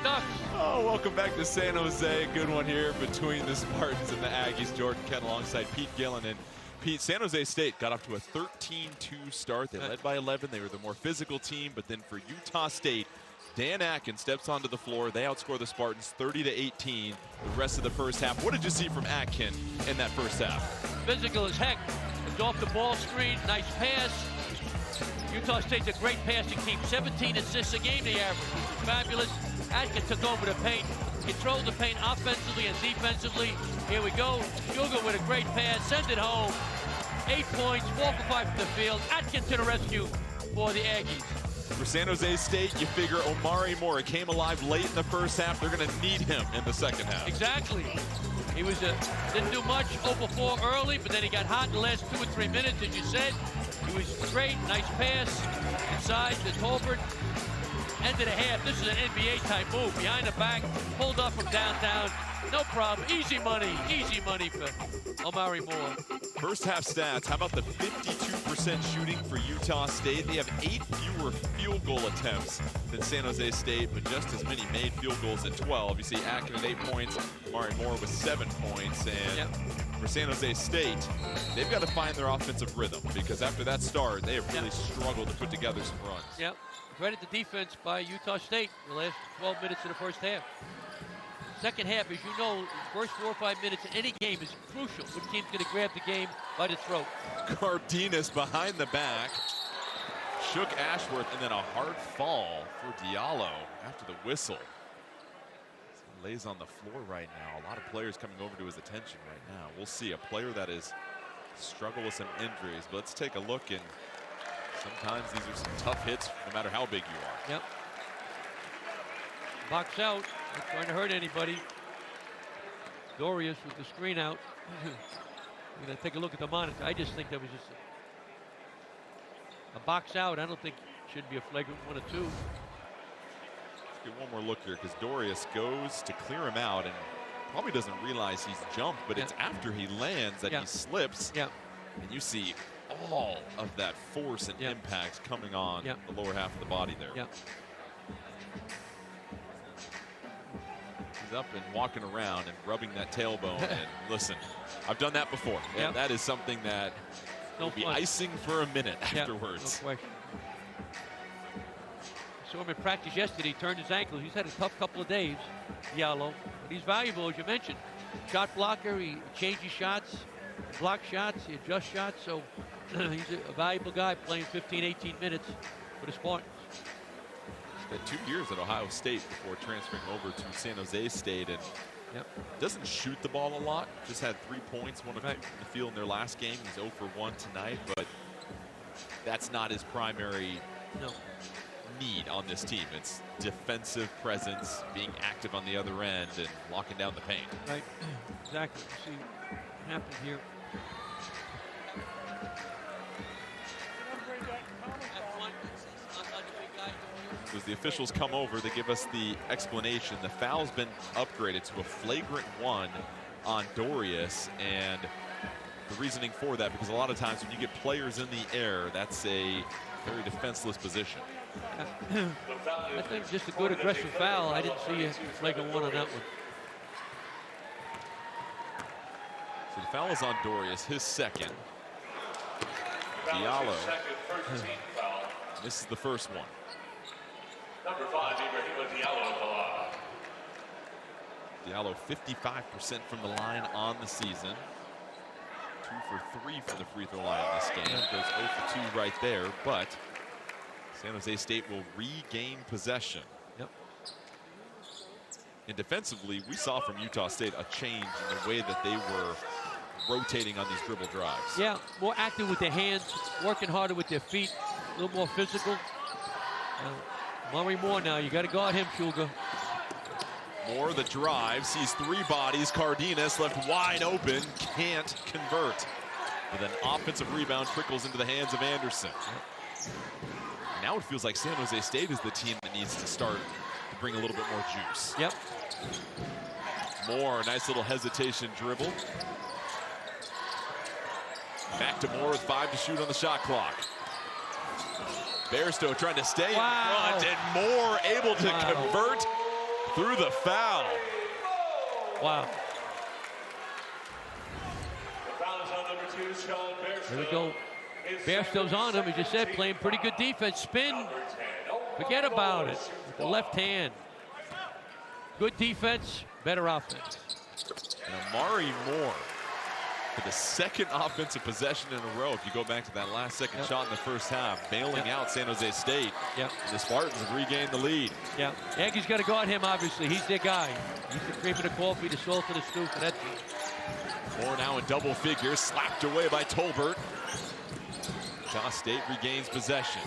Ducks. Oh, welcome back to San Jose. Good one here between the Spartans and the Aggies. Jordan Kent alongside Pete Gillen. And Pete, San Jose State got off to a 13-2 start. They led by 11. They were the more physical team. But then for Utah State, Dan Atkins steps onto the floor. They outscore the Spartans 30-18 the rest of the first half. What did you see from Atkins in that first half? Physical as heck. It's off the ball screen. Nice pass. Utah State's a great passing team. 17 assists a game they average. Fabulous. Atkins took over the paint. Controlled the paint offensively and defensively. Here we go. Sugar with a great pass. Send it home. 8 points. 4 for 5 from the field. Atkins to the rescue for the Aggies. For San Jose State, you figure Omari Moore came alive late in the first half. They're going to need him in the second half. Exactly. He was didn't do much, 0 for 4 early, but then he got hot in the last 2 or 3 minutes, as you said. He was great, nice pass inside to Tolbert. End of the half. This is an NBA type move. Behind the back, pulled up from downtown. No problem. Easy money for Omari Moore. First half stats, how about the 52% shooting for Utah State? They have 8 fewer field goal attempts than San Jose State, but just as many made field goals at 12. You see Atkins at 8 points, Omari Moore with 7 points. And for San Jose State, they've got to find their offensive rhythm, because after that start, they have really struggled to put together some runs. Yep. Credit the defense by Utah State the last 12 minutes of the first half. Second half, as you know, the first 4 or 5 minutes in any game is crucial. Which team's going to grab the game by the throat? Cardenas behind the back. Shook Ashworth, and then a hard fall for Diallo after the whistle. He lays on the floor right now. A lot of players coming over to his attention right now. We'll see a player that is struggled with some injuries. But let's take a look, and sometimes these are some tough hits no matter how big you are. Yep. Box out, not trying to hurt anybody. Dorius with the screen out. We're going to take a look at the monitor. I just think that was just a box out. I don't think it should be a flagrant 1 or 2. Let's get one more look here, because Dorius goes to clear him out and probably doesn't realize he's jumped, but it's after he lands that he slips. Yeah. And you see all of that force and impact coming on the lower half of the body there. Yeah. He's up and walking around and rubbing that tailbone. And listen, I've done that before. And that is something that will be icing for a minute afterwards. No question. Saw him in practice yesterday. He turned his ankle. He's had a tough couple of days, Diallo. But he's valuable, as you mentioned. Shot blocker. He changes shots, block shots, he adjusts shots. So he's a valuable guy playing 15, 18 minutes for the Spartans. Spent 2 years at Ohio State before transferring over to San Jose State, and doesn't shoot the ball a lot. Just had 3 points, one of in the field in their last game. He's 0 for 1 tonight, but that's not his primary need on this team. It's defensive presence, being active on the other end, and locking down the paint. Right, exactly. See what happened here. As the officials come over, they give us the explanation. The foul's been upgraded to a flagrant 1 on Dorius, and the reasoning for that, because a lot of times when you get players in the air, that's a very defenseless position. I think just a good aggressive foul. I didn't see a flagrant 1 on that one. So the foul is on Dorius, his second. Diallo. This is the first one. Number 5, Diallo 55% from the line on the season. 2 for 3 from the free throw line in this game. Goes 0 for 2 right there, but San Jose State will regain possession. And defensively, we saw from Utah State a change in the way that they were rotating on these dribble drives. Yeah, more active with their hands, working harder with their feet, a little more physical. Murray Moore now, you got to guard him, Shulga. Moore, the drive, sees 3 bodies. Cardenas left wide open, can't convert. But an offensive rebound trickles into the hands of Anderson. Now it feels like San Jose State is the team that needs to start to bring a little bit more juice. Moore, nice little hesitation dribble. Back to Moore with 5 to shoot on the shot clock. Bairstow trying to stay in front, and Moore able to convert through the foul. Wow. The foul is on number 2, Sean Bairstow. There we go. Bairstow's on him, as you said, playing pretty good defense. Spin, forget about it. With the left hand. Good defense, better offense. And Amari Moore for the second offensive possession in a row. If you go back to that last second shot in the first half, bailing out San Jose State. And the Spartans have regained the lead. Yankees got to guard him, obviously. He's their guy. He's the cream of the coffee, the salt of the stew for that team. Moore now in double figures, slapped away by Tolbert. Utah State regains possession.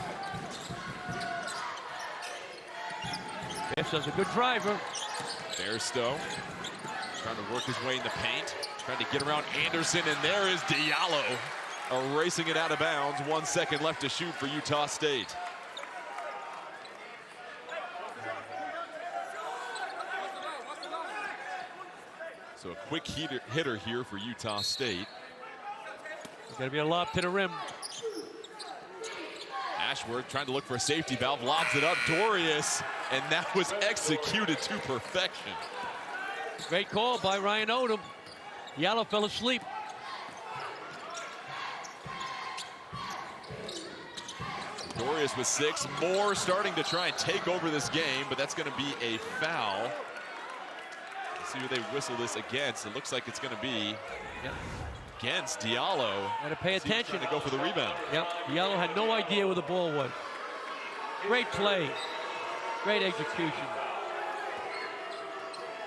Bairstow's a good driver. Bairstow trying to work his way in the paint. Trying to get around Anderson, and there is Diallo erasing it out of bounds. 1 second left to shoot for Utah State. So a quick hitter here for Utah State. It's got to be a lob to the rim. Ashworth trying to look for a safety valve, lobs it up. Dorius, and that was executed to perfection. Great call by Ryan Odom. Diallo fell asleep. Dorius with 6. Moore starting to try and take over this game, but that's going to be a foul. Let's see who they whistle this against. It looks like it's going to be against Diallo. Got to pay attention. Trying to go for the rebound. Diallo had no idea where the ball was. Great play. Great execution.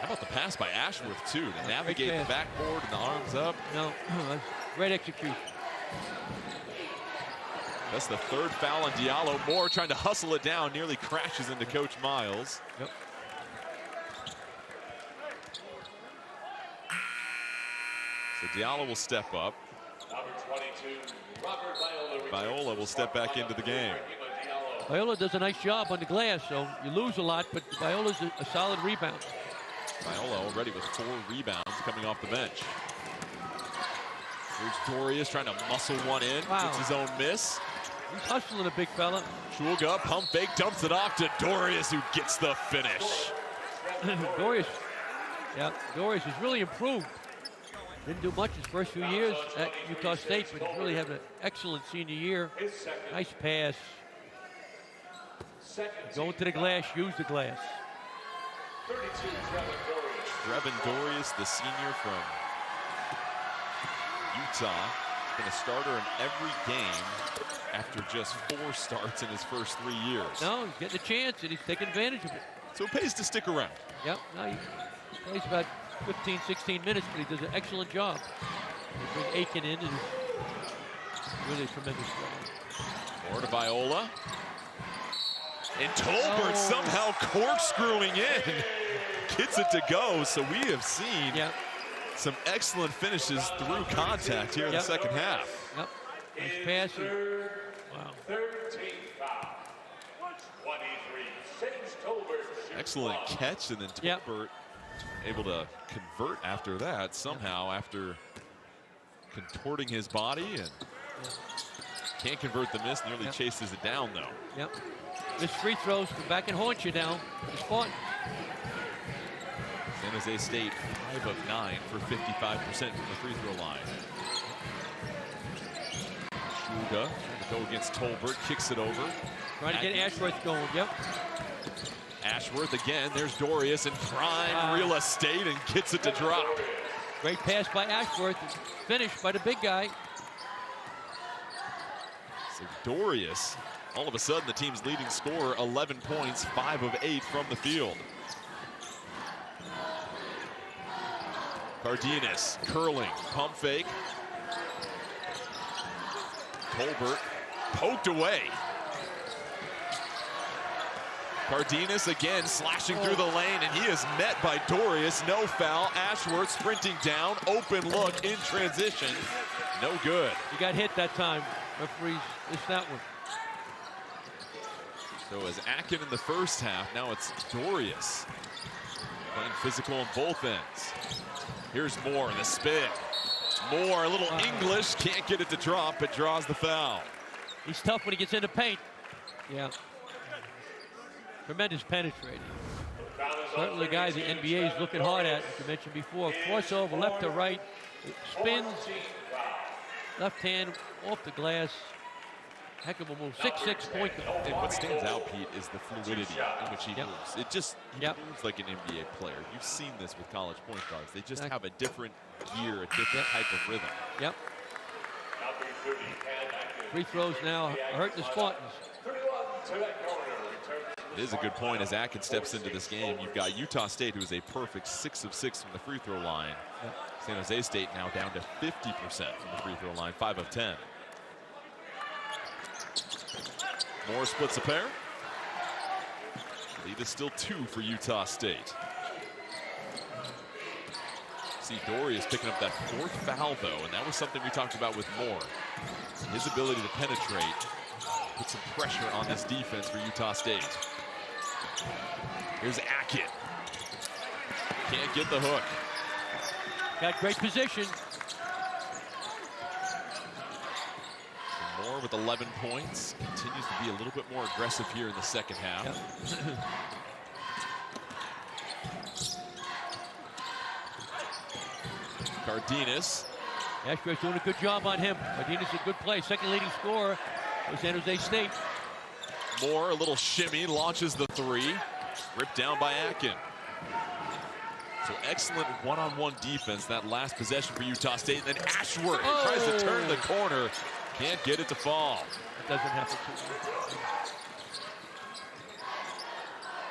How about the pass by Ashworth, too, to navigate the backboard and the arms up? Great execution. That's the 3rd foul on Diallo. Moore trying to hustle it down, nearly crashes into Coach Miles. So Diallo will step up. Number 22, Robert Viola will step back into the game. Viola does a nice job on the glass, so you lose a lot, but Viola's a solid rebounder. Viola already with 4 rebounds coming off the bench. Here's Dorius trying to muscle one in. Wow. Gets his own miss. He's hustling a big fella. Chulga, pump fake, dumps it off to Dorius, who gets the finish. Dorius has really improved. Didn't do much his first few years at Utah State, but he's really had an excellent senior year. Nice pass. Going to the glass, use the glass. 32, Trevin Dorius, the senior from Utah, been a starter in every game after just 4 starts in his first 3 years. No, he's getting a chance, and he's taking advantage of it. So it pays to stick around. Yep, no, he plays about 15, 16 minutes, but he does an excellent job. They bring Aiken in, and really a tremendous player. More to Viola. And Tolbert somehow corkscrewing in. Gets it to go, so we have seen some excellent finishes through contact here in the second half. Yep, nice pass. Wow. 13 foul. 23, Sage Tolbert. Excellent catch, and then Tolbert able to convert after that somehow, after contorting his body, and can't convert the miss. Nearly chases it down though. Yep. Missed free throws come back and haunt you now. It's fun. San Jose State 5 of 9 for 55% from the free throw line. Chulga trying to go against Tolbert, kicks it over. Trying to get Ashworth going. Yep. Ashworth again. There's Dorius in prime real estate and gets it to drop. Great pass by Ashworth. Finished by the big guy. So Dorius, all of a sudden the team's leading scorer, 11 points, 5 of 8 from the field. Cardenas curling, pump fake. Tolbert poked away. Cardenas again slashing through the lane, and he is met by Dorius. No foul. Ashworth sprinting down. Open look in transition. No good. He got hit that time. Referees missed that one. So as Akin in the first half, now it's Dorius playing physical on both ends. Here's Moore, the spin. Moore, a little English, can't get it to drop, but draws the foul. He's tough when he gets into paint. Yeah. Tremendous penetrating. Certainly a guy the NBA is looking hard at, as you mentioned before. Crossover left to right, spins, left hand off the glass. Heck of a move. 6'6" point guard. And what stands out, Pete, is the fluidity in which he moves. It just moves like an NBA player. You've seen this with college point guards. They just have a different gear, a different type of rhythm. Yep. Free throws now hurt the Spartans. It is a good point as Atkins steps into this game. You've got Utah State, who is a perfect 6 of 6 from the free throw line. San Jose State now down to 50% from the free throw line, 5 of 10. Moore splits a pair. Lead is still 2 for Utah State. See Dorius picking up that 4th foul, though, and that was something we talked about with Moore. His ability to penetrate, put some pressure on this defense for Utah State. Here's Akin. Can't get the hook. Got great position. Moore with 11 points. Continues to be a little bit more aggressive here in the second half. Cardenas. Ashworth's doing a good job on him. Cardenas a good play. Second leading scorer for San Jose State. Moore, a little shimmy, launches the 3. Ripped down by Akin. So excellent one-on-one defense that last possession for Utah State. And then Ashworth tries to turn the corner. Can't get it to fall. It doesn't happen too much.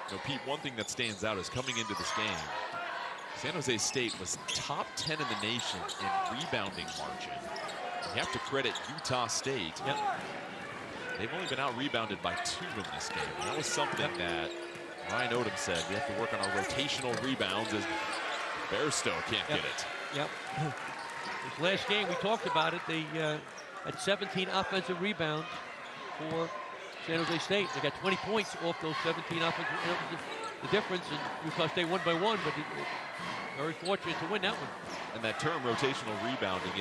So Pete, one thing that stands out is coming into this game, San Jose State was top 10 in the nation in rebounding margin. You have to credit Utah State. They've only been out-rebounded by 2 in this game. And that was something that Ryan Odom said. We have to work on our rotational rebounds as Bairstow can't get it. This last game, we talked about it. They had 17 offensive rebounds for San Jose State. They got 20 points off those 17 offensive rebounds. the difference, and Utah State won by 1, but very fortunate to win that one. And that term, rotational rebounding,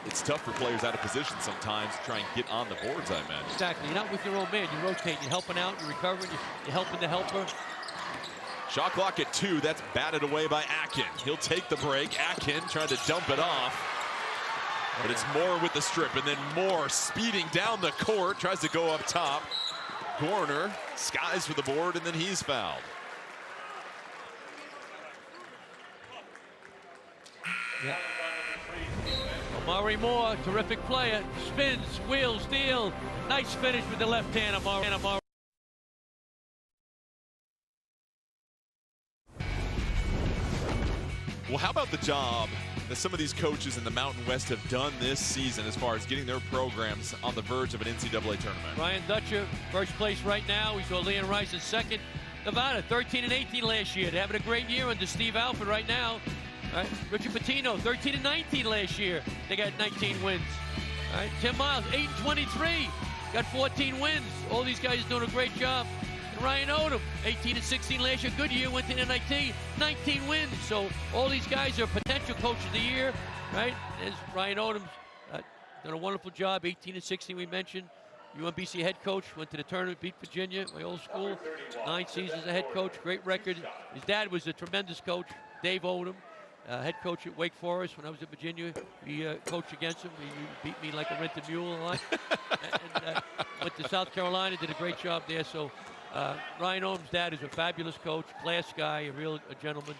it's tough for players out of position sometimes to try and get on the boards, I imagine. Exactly. You're not with your own man. You rotate. You're helping out. You're recovering. You're helping the helper. Shot clock at 2. That's batted away by Akin. He'll take the break. Akin trying to dump it off. But it's Moore with the strip, and then Moore speeding down the court. Tries to go up top. Gorner skies for the board, and then he's fouled. Yeah. Amari Moore, terrific player. Spins, wheels, steal. Nice finish with the left hand, Amari. Well, how about the job that some of these coaches in the Mountain West have done this season as far as getting their programs on the verge of an NCAA tournament? Ryan Dutcher, first place right now. We saw Leon Rice in second. Nevada, 13-18 last year. They're having a great year under Steve Alford right now. All right. Richard Pitino, 13-19 last year. They got 19 wins. All right. Tim Miles, 8-23, got 14 wins. All these guys are doing a great job. And Ryan Odom, 18-16 last year, good year, went to NIT, 19 wins. So all these guys are potential coach of the year, right? As Ryan Odom's done a wonderful job, 18-16 we mentioned. UMBC head coach, went to the tournament, beat Virginia, my old school. 9 seasons as a head coach, great record. His dad was a tremendous coach, Dave Odom. Head coach at Wake Forest when I was at Virginia. We coached against him. He beat me like a rented mule a lot. and went to South Carolina, did a great job there. So Ryan Odom's dad is a fabulous coach, class guy, a gentleman,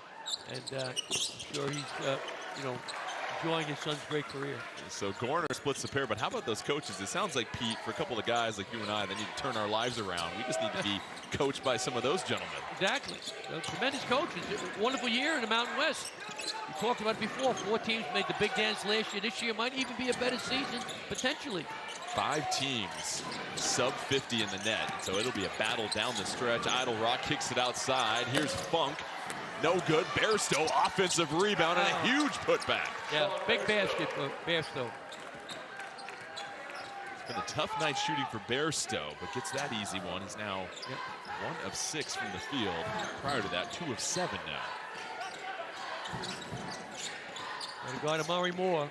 and I'm sure he's enjoying his son's great career. So Gorner splits the pair, but how about those coaches? It sounds like, Pete, for a couple of guys like you and I that need to turn our lives around, we just need to be coached by some of those gentlemen. Exactly. Tremendous coaches. Wonderful year in the Mountain West. We talked about it before. 4 teams made the big dance last year. This year might even be a better season, potentially. 5 teams, sub 50 in the net. So it'll be a battle down the stretch. Idle Rock kicks it outside. Here's Funk. No good. Bairstow, offensive rebound, and a huge putback. Yeah, big basket for Bairstow. It's been a tough night shooting for Bairstow, but gets that easy one. He's now 1 of 6 from the field. Prior to that, 2 of 7 now. And we got Amari Moore.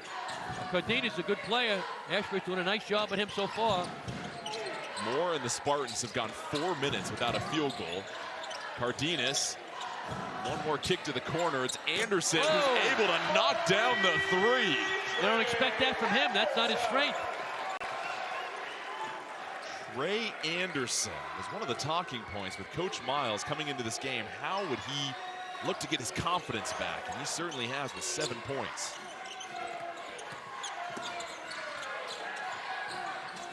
Cardenas a good player. Ashbury's doing a nice job at him so far. Moore and the Spartans have gone 4 minutes without a field goal. Cardenas, one more kick to the corner. It's Anderson who's able to knock down the 3. They don't expect that from him. That's not his strength. Trey Anderson was one of the talking points with Coach Miles coming into this game. How would he look to get his confidence back? And he certainly has with 7 points.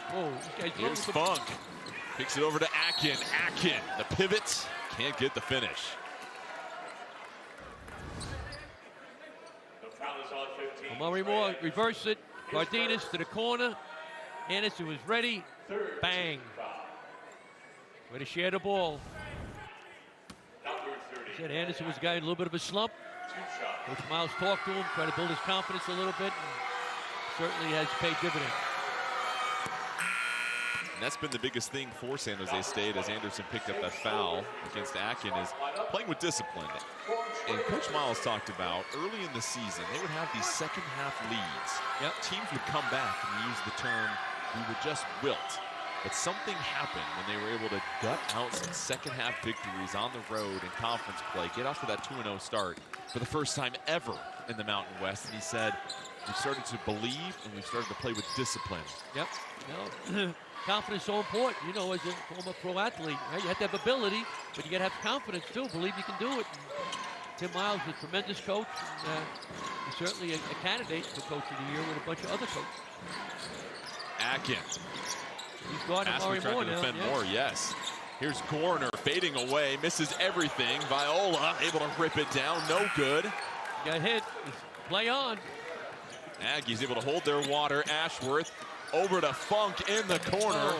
Whoa, here's Funk. Kicks it over to Akin. Akin, the pivot, can't get the finish. Amari Moore reverse it. Cardenas to the corner. Anderson was ready. Bang. Way to share the ball. Said Anderson was a guy in a little bit of a slump. Coach Miles talked to him, tried to build his confidence a little bit. And certainly has paid dividends. And that's been the biggest thing for San Jose State as Anderson picked up that foul against Akin, is playing with discipline. And Coach Miles talked about early in the season, they would have these second half leads. Teams would come back and use the term, we were just wilt. But something happened when they were able to gut out some second half victories on the road in conference play, get off to that 2-0 start for the first time ever in the Mountain West. And he said, we've started to believe and we've started to play with discipline. Yep. Confidence is so important, as a former pro athlete. Right? You have to have ability, but you got to have confidence too. Believe you can do it. And Tim Miles is a tremendous coach. And, he's certainly a candidate for Coach of the Year with a bunch of other coaches. Akin. He's guarding Amari Moore now. Defend Moore, yes. Here's Gorner fading away, misses everything. Viola able to rip it down, no good. Got hit. Play on. Aggies able to hold their water. Ashworth over to Funk in the corner.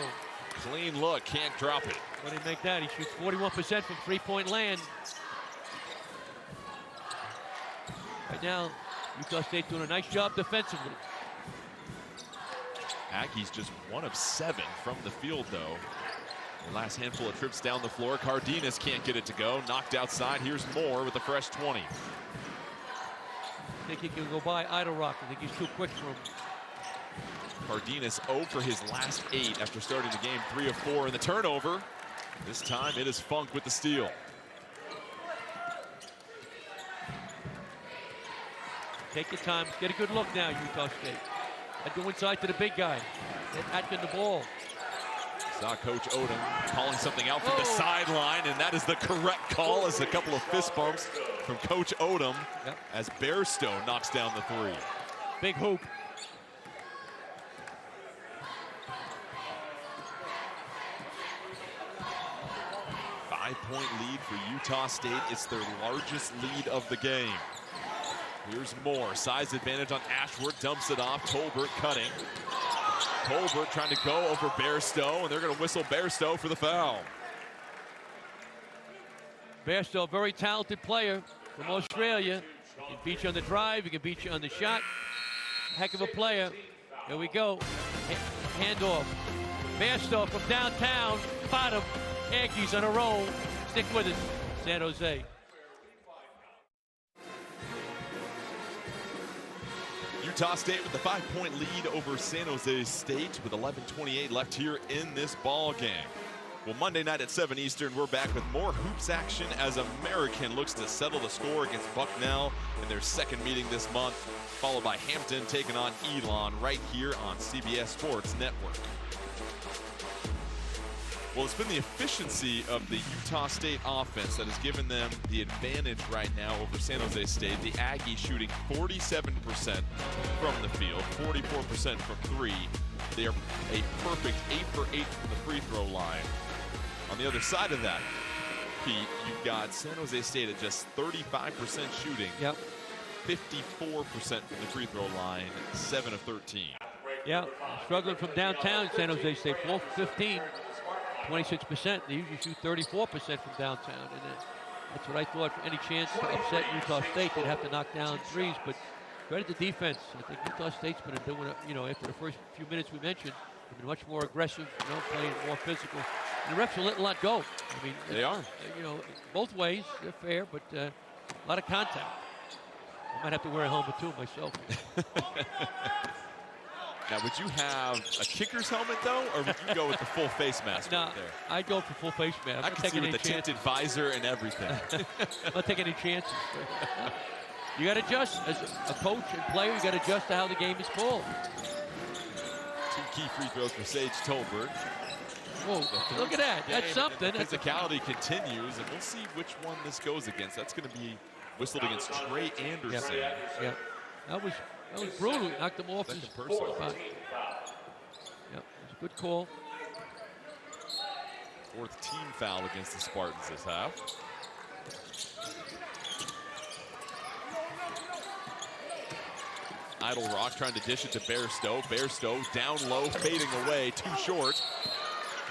Clean look, can't drop it. When he make that, he shoots 41% from three-point land. Right now, Utah State doing a nice job defensively. Aggies just 1 of 7 from the field, though. Last handful of trips down the floor. Cardenas can't get it to go. Knocked outside. Here's Moore with a fresh 20. I think he can go by Idle Rock. I think he's too quick for him. Cardenas 0 for his last 8 after starting the game. 3 of 4 in the turnover. This time it is Funk with the steal. Take your time. Get a good look now, Utah State. And go inside to the big guy. Get Atkin the ball. Saw Coach Odom calling something out from the sideline, and that is the correct call, as a couple of fist bumps from Coach Odom as Bairstow knocks down the 3. Big hoop. Five-point lead for Utah State. It's their largest lead of the game. Here's Moore, size advantage on Ashworth, dumps it off. Tolbert cutting. Tolbert trying to go over Bairstow, and they're going to whistle Bairstow for the foul. Bairstow, a very talented player from Australia. He can beat you on the drive, he can beat you on the shot. Heck of a player. Here we go. Handoff. Bairstow from downtown, bottom. Aggies on a roll. Stick with it, San Jose. Utah State with the 5-point lead over San Jose State with 11:28 left here in this ball game. Well, Monday night at 7 Eastern, we're back with more hoops action as American looks to settle the score against Bucknell in their second meeting this month, followed by Hampton taking on Elon right here on CBS Sports Network. Well, it's been the efficiency of the Utah State offense that has given them the advantage right now over San Jose State. The Aggies shooting 47% from the field, 44% from 3. They are a perfect 8 for 8 from the free throw line. On the other side of that, Pete, you've got San Jose State at just 35% shooting. Yep. 54% from the free throw line, 7 of 13. Yeah, struggling from downtown, San Jose State, 4 for 15. 26%. They usually shoot 34% from downtown, and that's what I thought. For any chance to upset Utah State, they'd have to knock down threes. But credit the defense. I think Utah State's been doing it. You know, after the first few minutes we mentioned, they've been much more aggressive. You know, playing more physical. And the refs are letting a lot go. I mean, they are. You know, both ways they're fair, but a lot of contact. I might have to wear a helmet too myself. Now, would you have a kicker's helmet, though, or would you go with the full face mask right there? I'd go for full face mask. I can see with the tinted visor and everything. I'm not taking any chances. You got to adjust. As a coach and player, you got to adjust to how the game is called. 2 key free throws for Sage Tolbert. Whoa, look at that. That's something. The physicality continues, and we'll see which one this goes against. That's going to be whistled against Trey Anderson. Yeah. That was brutal. Knocked him off his personal. spot. Yep, it was a good call. 4th team foul against the Spartans this half. Idle Rock trying to dish it to Bairstow. Bairstow down low, fading away, too short.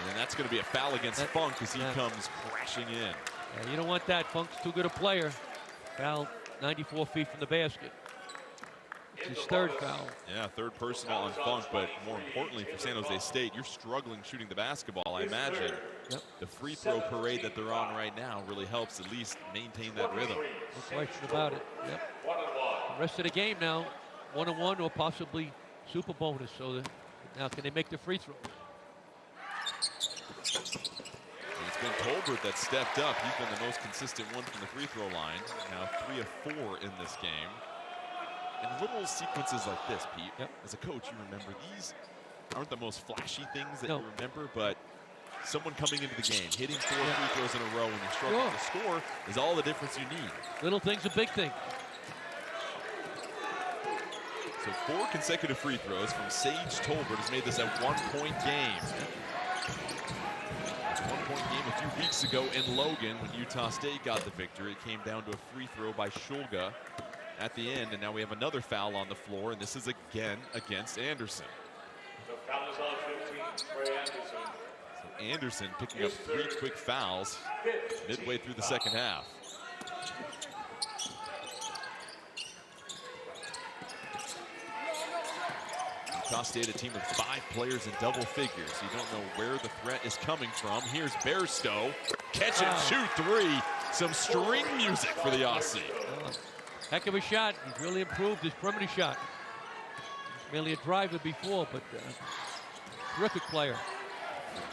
And that's going to be a foul against Funk as he comes crashing in. Yeah, you don't want that. Funk's too good a player. Foul 94 feet from the basket. It's his 3rd foul. Yeah, 3rd personal on Funk, but more importantly for San Jose State, you're struggling shooting the basketball. I imagine the free throw parade that they're on right now really helps at least maintain that rhythm. No question about it. Yep. The rest of the game now, 1-on-1 or possibly super bonus. So now can they make the free throw? It's been Tolbert that stepped up. He's been the most consistent one from the free throw line. Now 3 of 4 in this game. And little sequences like this, Pete, as a coach, you remember these aren't the most flashy things that you remember, but someone coming into the game, hitting 4 free throws in a row when you're struggling to score is all the difference you need. Little things are big things. So 4 consecutive free throws from Sage Tolbert has made this a 1-point game. It's a 1-point game a few weeks ago in Logan when Utah State got the victory. It came down to a free throw by Shulga at the end, and now we have another foul on the floor, and this is again against Anderson. The foul is on 15, Trey Anderson. So Anderson picking up 3 quick fouls midway through the second half. Utah State, a team of 5 players in double figures. You don't know where the threat is coming from. Here's Bairstow, catch and shoot 3. Some string music for the Aussie. Heck of a shot. He's really improved his perimeter shot. Mainly a driver before, but terrific player.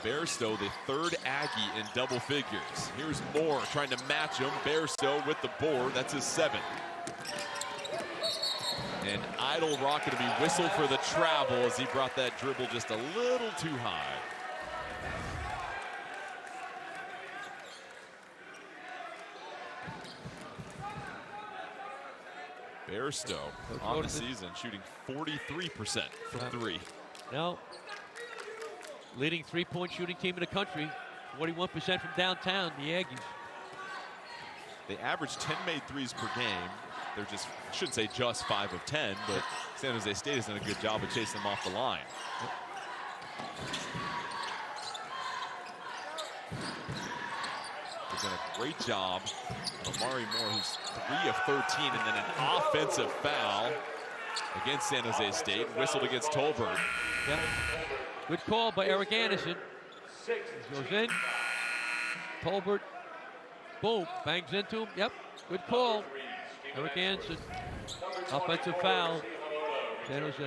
Bairstow, the 3rd Aggie in double figures. Here's Moore trying to match him. Bairstow with the board. That's his 7th. And Idle Rock going to be whistled for the travel as he brought that dribble just a little too high. Bairstow on the season shooting 43% from 3. Now, leading 3-point shooting team in the country, 41% from downtown, the Aggies. They average 10 made threes per game. They're just, I shouldn't say just 5 of 10, but San Jose State has done a good job of chasing them off the line. They've done a great job. Amari Moore, who's 3 of 13, and then an offensive foul against San Jose State, whistled against Tolbert. Yep. Good call by Eric Anderson. He goes in. Tolbert, boom, bangs into him. Yep, good call. Eric Anderson, offensive foul, San Jose.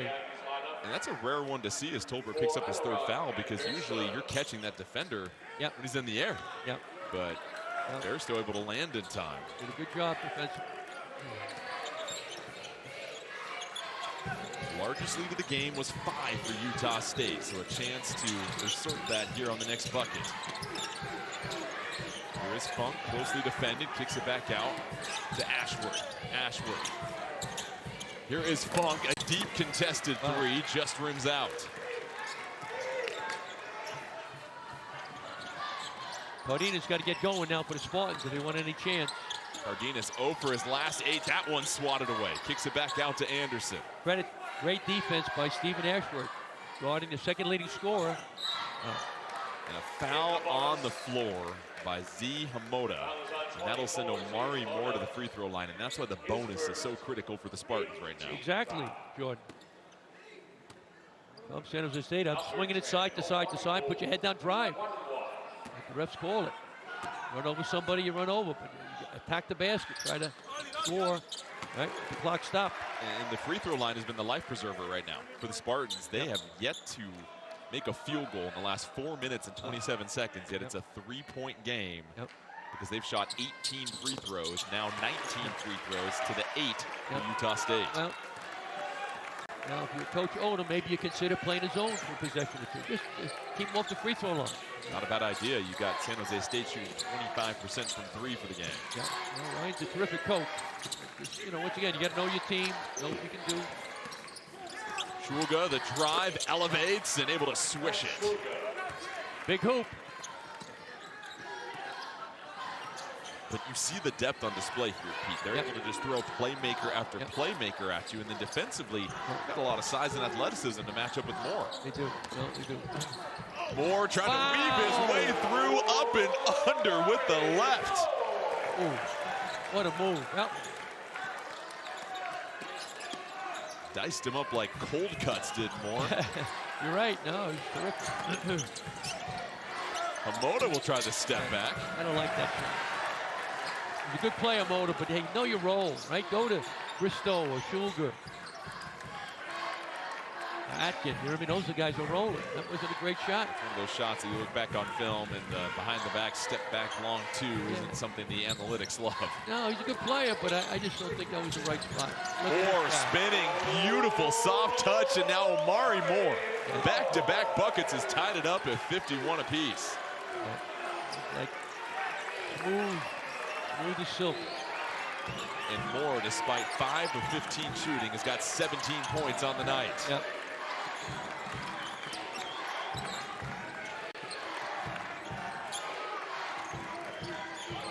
And that's a rare one to see as Tolbert picks up his 3rd foul, because usually you're catching that defender when he's in the air. Yep. But they're still able to land in time. Did a good job defensively. Largest lead of the game was 5 for Utah State, so a chance to assert that here on the next bucket. Here is Funk, closely defended, kicks it back out to Ashworth. Ashworth. Here is Funk, a deep contested 3, just rims out. Cardenas got to get going now for the Spartans if they want any chance. Cardenas 0 for his last 8. That one swatted away. Kicks it back out to Anderson. Credit, great defense by Stephen Ashworth, guarding the 2nd leading scorer. And a foul on the floor by Z Hamoda. And that'll send Omari Moore to the free throw line, and that's why the bonus is so critical for the Spartans right now. Exactly, Jordan. Well, San Jose State, I'm swinging it side to side to side. Put your head down, drive. Like the refs call it. Run over somebody, you run over. But you attack the basket, try to score. Right, the clock stopped. And the free throw line has been the life preserver right now for the Spartans. They have yet to make a field goal in the last 4 minutes and 27 seconds, yet it's a 3-point game because they've shot 18 free throws, now 19 free throws to the 8 for Utah State. Well, now if you're Coach Odom, maybe you consider playing a zone for a possession or 2. Just keep them off the free throw line. Not a bad idea. You got San Jose State shooting 25% from 3 for the game. Yeah, well, Ryan's a terrific coach. Just, you know, once again, you got to know your team, know what you can do. Shulga, the drive, elevates, and able to swish it. Big hoop. But you see the depth on display here, Pete. They're able to just throw playmaker after playmaker at you, and then defensively, got a lot of size and athleticism to match up with Moore. They do. No, they do. Moore trying to weave his way through, up and under with the left. Ooh, what a move. Yep. Diced him up like cold cuts did Moore. You're right. No, he's terrific. Hamoda will try to step back. I don't like that. He's a good player, Moda, but hey, know your role, right? Go to Bristow or Shulga. Atkin, you know what I mean? Those are the guys who are rolling. That wasn't a great shot. One of those shots that you look back on film and behind the back, step back long 2 isn't something the analytics love. No, he's a good player, but I just don't think that was the right spot. Moore spinning, beautiful soft touch, and now Omari Moore. Back-to-back buckets has tied it up at 51 apiece. Like smooth as silk. And Moore, despite 5 of 15 shooting, has got 17 points on the night. Yep.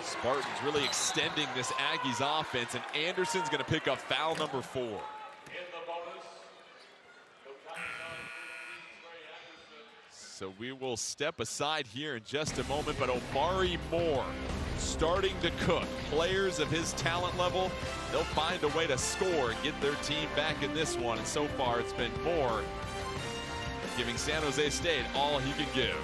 Spartans really extending this Aggies offense, and Anderson's going to pick up foul number 4. In the bonus, So we will step aside here in just a moment, but Omari Moore starting to cook. Players of his talent level, they'll find a way to score and get their team back in this one. And so far, it's been Moore giving San Jose State all he can give.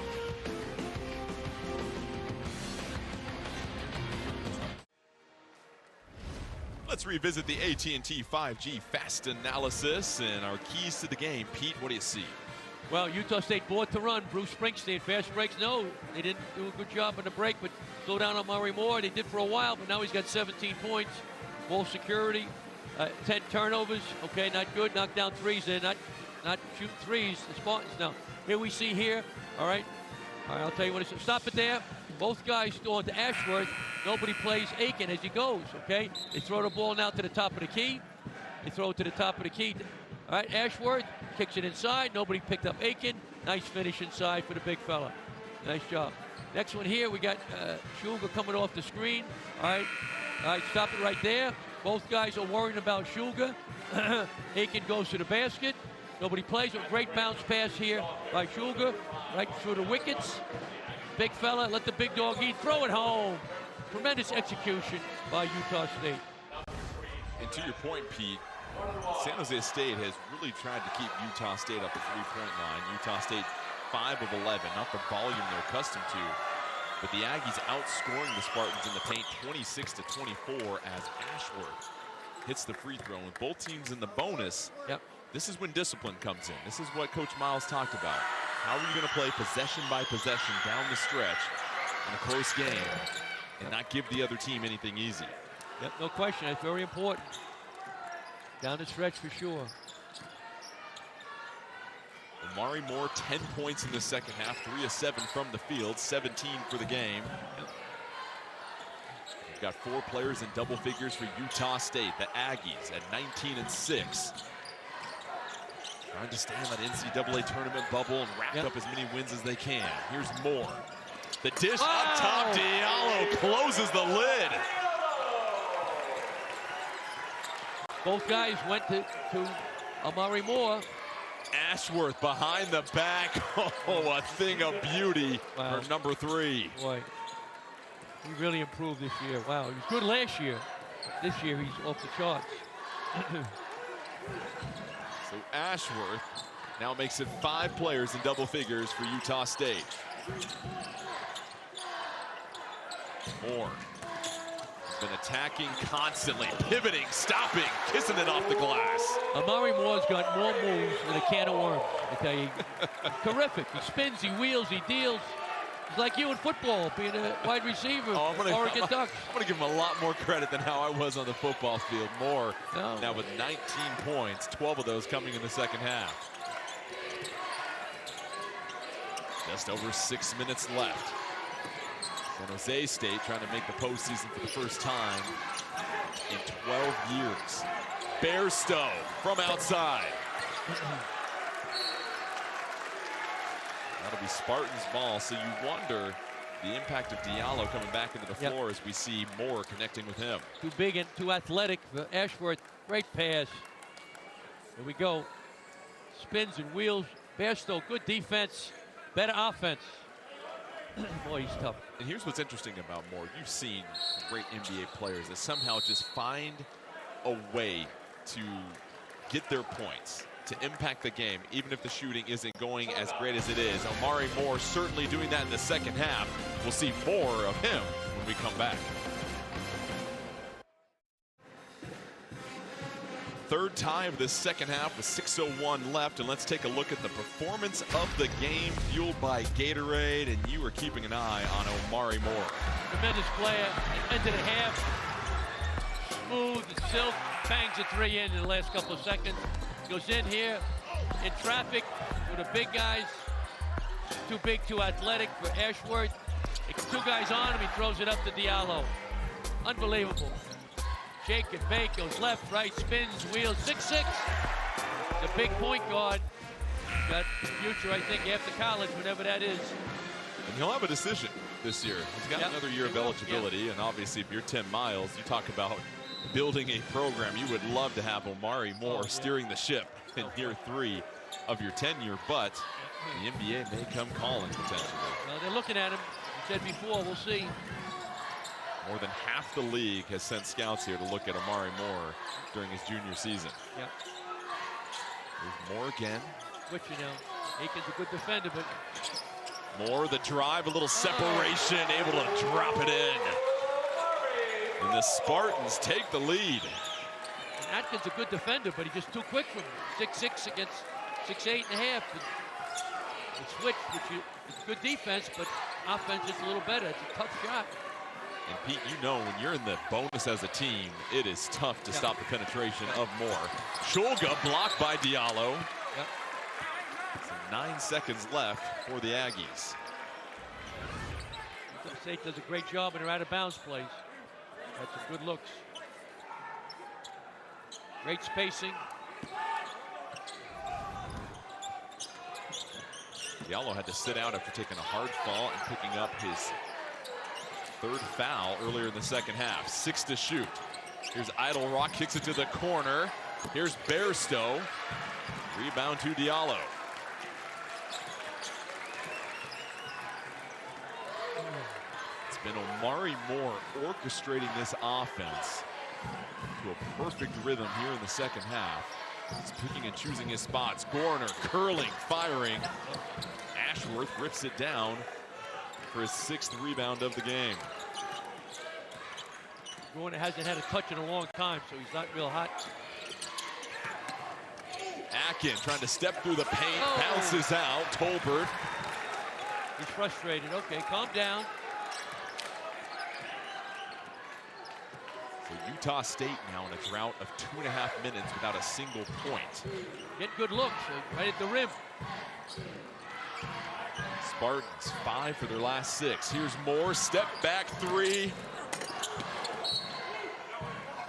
Let's revisit the AT&T 5G Fast Analysis and our keys to the game. Pete, what do you see? Well, Utah State bought to run. Bruce Springsteen, fast breaks, no. They didn't do a good job on the break, but slow down on Murray Moore. They did for a while, but now he's got 17 points. Ball security, 10 turnovers. Okay, not good. Knock down threes. They're not shooting threes, the Spartans now. Here we see here, all right, I'll tell you what it's. Stop it there. Both guys going to Ashworth. Nobody plays Aiken as he goes, okay? They throw the ball now to the top of the key. They throw it to the top of the key. All right, Ashworth kicks it inside. Nobody picked up Aiken. Nice finish inside for the big fella. Nice job. Next one here, we got Schulger coming off the screen. All right, stop it right there. Both guys are worrying about Schulger. Aiken goes to the basket. Nobody plays. A great bounce pass here by Schulger, right through the wickets. Big fella, let the big dog eat. Throw it home. Tremendous execution by Utah State. And to your point, Pete, San Jose State has really tried to keep Utah State at the three-point line. Utah State 5 of 11, not the volume they're accustomed to. But the Aggies outscoring the Spartans in the paint 26-24 as Ashworth hits the free throw. With both teams in the bonus, this is when discipline comes in. This is what Coach Miles talked about. How are you going to play possession by possession down the stretch in a close game and not give the other team anything easy? Yep, no question. That's very important. Down the stretch for sure. Omari Moore, 10 points in the second half, 3 of 7 from the field, 17 for the game. We've got 4 players in double figures for Utah State, the Aggies at 19 and 6. Trying to stay in that NCAA tournament bubble and wrap up as many wins as they can. Here's Moore. The dish up top, Diallo closes the lid. Both guys went to Omari Moore. Ashworth behind the back. Oh, a thing of beauty for number 3. Boy, he really improved this year. Wow, he was good last year. This year he's off the charts. So Ashworth now makes it 5 players in double figures for Utah State. Moore has been attacking constantly, pivoting, stopping, kissing it off the glass. Omari Moore's got more moves than a can of worms, I tell you. Terrific. He spins, he wheels, he deals. It's like you in football, being a wide receiver, Oregon Ducks. I'm going to give him a lot more credit than how I was on the football field. Moore now with 19 points, 12 of those coming in the second half. Just over 6 minutes left. San Jose State trying to make the postseason for the first time in 12 years. Bairstow from outside. That'll be Spartans ball, so you wonder the impact of Diallo coming back into the floor as we see Moore connecting with him. Too big and too athletic for Ashworth. Great pass. Here we go. Spins and wheels. Bairstow, good defense, better offense. Boy, he's tough. And here's what's interesting about Moore. You've seen great NBA players that somehow just find a way to get their points, to impact the game, even if the shooting isn't going as great as it is. Omari Moore certainly doing that in the second half. We'll see more of him when we come back. Third tie of this second half with 6:01 left, and let's take a look at the performance of the game fueled by Gatorade, and you are keeping an eye on Omari Moore. Tremendous player. Into the half. Smooth and silk. Bangs a 3 in the last couple of seconds. Goes in here in traffic with the big guys. Too big, too athletic for Ashworth. 2 guys on him, he throws it up to Diallo. Unbelievable. Shake and bake, goes left, right, spins, wheels, 6'6". The big point guard. Got the future, I think, after college, whatever that is. And he'll have a decision this year. He's got another year of eligibility, and obviously if you're Tim Miles, you talk about building a program. You would love to have Omari Moore steering the ship in year 3 of your tenure, but the NBA may come calling potentially. Well, they're looking at him. I said before, we'll see. More than half the league has sent scouts here to look at Omari Moore during his junior season. Yep. There's Moore again. Switching now. Aiken's a good defender, but Moore, the drive, a little separation, able to drop it in. And the Spartans take the lead. and Atkins a good defender, but he's just too quick for him. 6'6" against 6'8 and a half. The switch, which is good defense, but offense is a little better. It's a tough shot. And Pete, you know when you're in the bonus as a team, it is tough to stop the penetration of Moore. Shulga blocked by Diallo. Yep. So 9 seconds left for the Aggies. State does a great job in her out-of-bounds plays. That's some good looks. Great spacing. Diallo had to sit out after taking a hard fall and picking up his third foul earlier in the second half. 6 to shoot. Here's Idle Rock, kicks it to the corner. Here's Bairstow. Rebound to Diallo. It's been Omari Moore orchestrating this offense to a perfect rhythm here in the second half. He's picking and choosing his spots. Gorner curling, firing. Ashworth rips it down for his 6th rebound of the game. Gorner hasn't had a touch in a long time, so he's not real hot. Akin trying to step through the paint, bounces out. Tolbert. He's frustrated. Okay, calm down. So Utah State now in a drought of 2.5 minutes without a single point. Get good looks right at the rim. Spartans 5 for their last 6. Here's Moore, step back 3.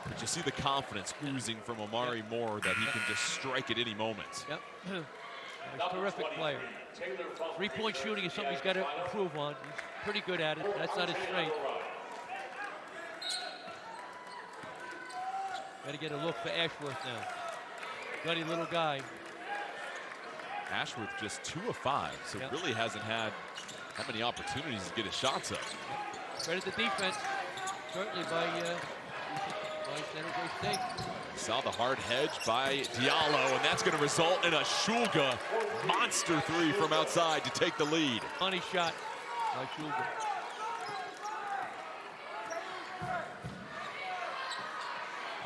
But you see the confidence oozing from Omari Moore that he can just strike at any moment. Yep. He's a terrific player. 3-point shooting is something he's got to improve on. He's pretty good at it. That's not his strength. Got to get a look for Ashworth now. Gutty little guy. Ashworth just 2 of 5, so really hasn't had that many opportunities to get his shots up. Credit the defense, certainly by San Jose State. Saw the hard hedge by Diallo, and that's going to result in a Shulga monster 3 from outside to take the lead. Funny shot by Shulga.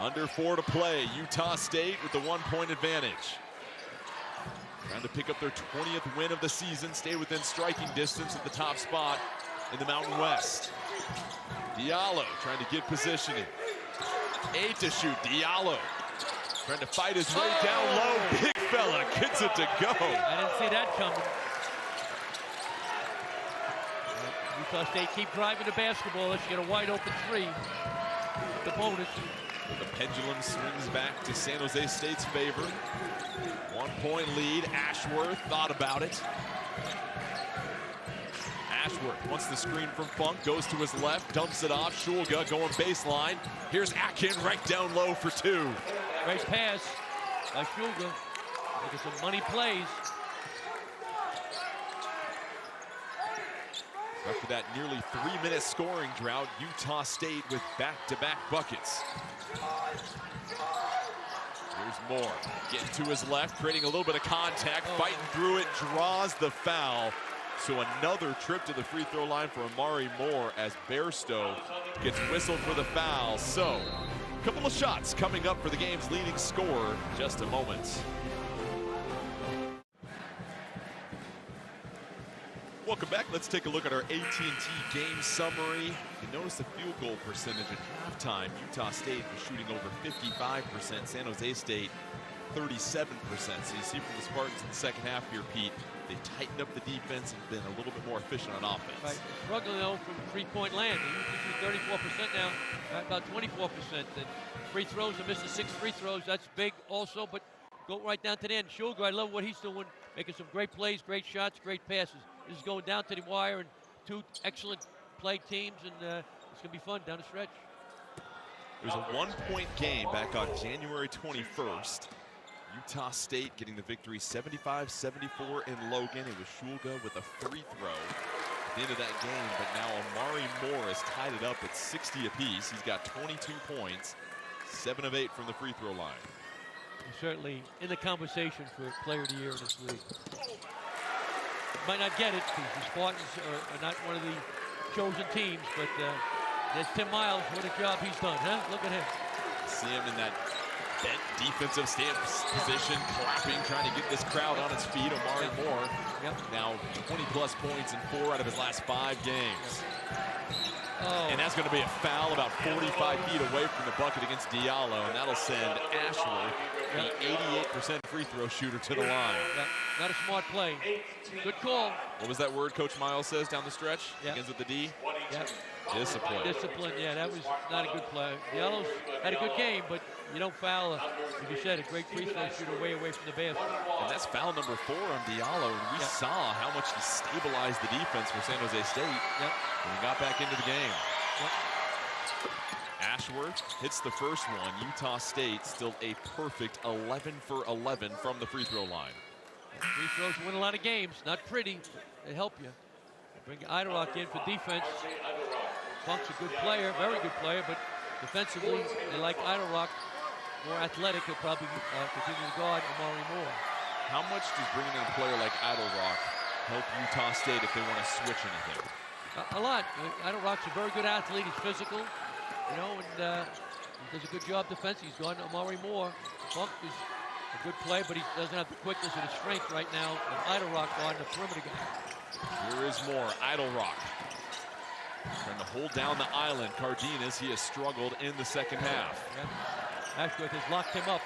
Under 4 to play. Utah State with the 1-point advantage. Trying to pick up their 20th win of the season. Stay within striking distance at the top spot in the Mountain West. Diallo trying to get positioning. 8 to shoot. Diallo trying to fight his way down low. Big fella gets it to go. I didn't see that coming. Utah State keep driving the basketball. Let's get a wide open 3. The bonus. The pendulum swings back to San Jose State's favor. 1-point lead. Ashworth thought about it. Ashworth wants the screen from Funk, goes to his left, dumps it off. Shulga going baseline. Here's Akin right down low for 2. Great pass by Shulga. Making some money plays. After that nearly 3-minute scoring drought, Utah State with back-to-back buckets. Here's Moore, getting to his left, creating a little bit of contact, fighting through it, draws the foul. So another trip to the free throw line for Omari Moore as Bairstow gets whistled for the foul. So a couple of shots coming up for the game's leading scorer in just a moment. Welcome back. Let's take a look at our AT&T game summary. You notice the field goal percentage at halftime. Utah State was shooting over 55%. San Jose State 37%. So you see from the Spartans in the second half here, Pete, they tightened up the defense and been a little bit more efficient on offense. Right. Struggling though from 3-point land. They usually shoot 34% now, about 24%. And free throws, they missing 6 free throws. That's big also, but go right down to the end. Shulga, I love what he's doing, making some great plays, great shots, great passes. This is going down to the wire, and 2 excellent play teams, and it's going to be fun down the stretch. It was a 1-point game back on January 21st. Utah State getting the victory 75-74 in Logan. It was Shulga with a free throw at the end of that game, but now Omari Moore has tied it up at 60 apiece. He's got 22 points, 7 of 8 from the free throw line. He's certainly in the conversation for player of the year in this league. might not get it because the Spartans are not one of the chosen teams, but there's Tim Miles. What a job he's done, huh? Look at him. See him in that bent defensive stance position, clapping, trying to get this crowd on its feet. Omari Moore, now 20-plus points in 4 out of his last 5 games. Oh. And that's going to be a foul about 45 feet away from the bucket against Diallo, and that'll send Ashworth, the 88% free throw shooter, to the line. Not a smart play. Good call. What was that word Coach Miles says down the stretch? Begins with the D? Discipline. Discipline, yeah, that was not a good play. Diallo's had a good game, but you don't foul, like you said, a great free throw shooter way away from the basket. And that's foul number 4 on Diallo, and we saw how much he stabilized the defense for San Jose State when he got back into the game. Ashworth hits the first one. Utah State still a perfect 11 for 11 from the free throw line. Free throws win a lot of games. Not pretty. They help you. Bring Idarock in for defense. Funk's a good player, very good player, but defensively, they like Idarock. More athletic. He'll probably continue to guard Omari Moore. How much does bringing in a player like Idarock help Utah State if they want to switch anything? A lot. Idarock's a very good athlete. He's physical, you know, and he does a good job defensively. He's gone to Omari Moore. Funk is a good play, but he doesn't have the quickness and the strength right now of Idarock on the perimeter guy. Here is Moore. Idarock trying to hold down the island. Cardenas, he has struggled in the second half. Ashworth has locked him up.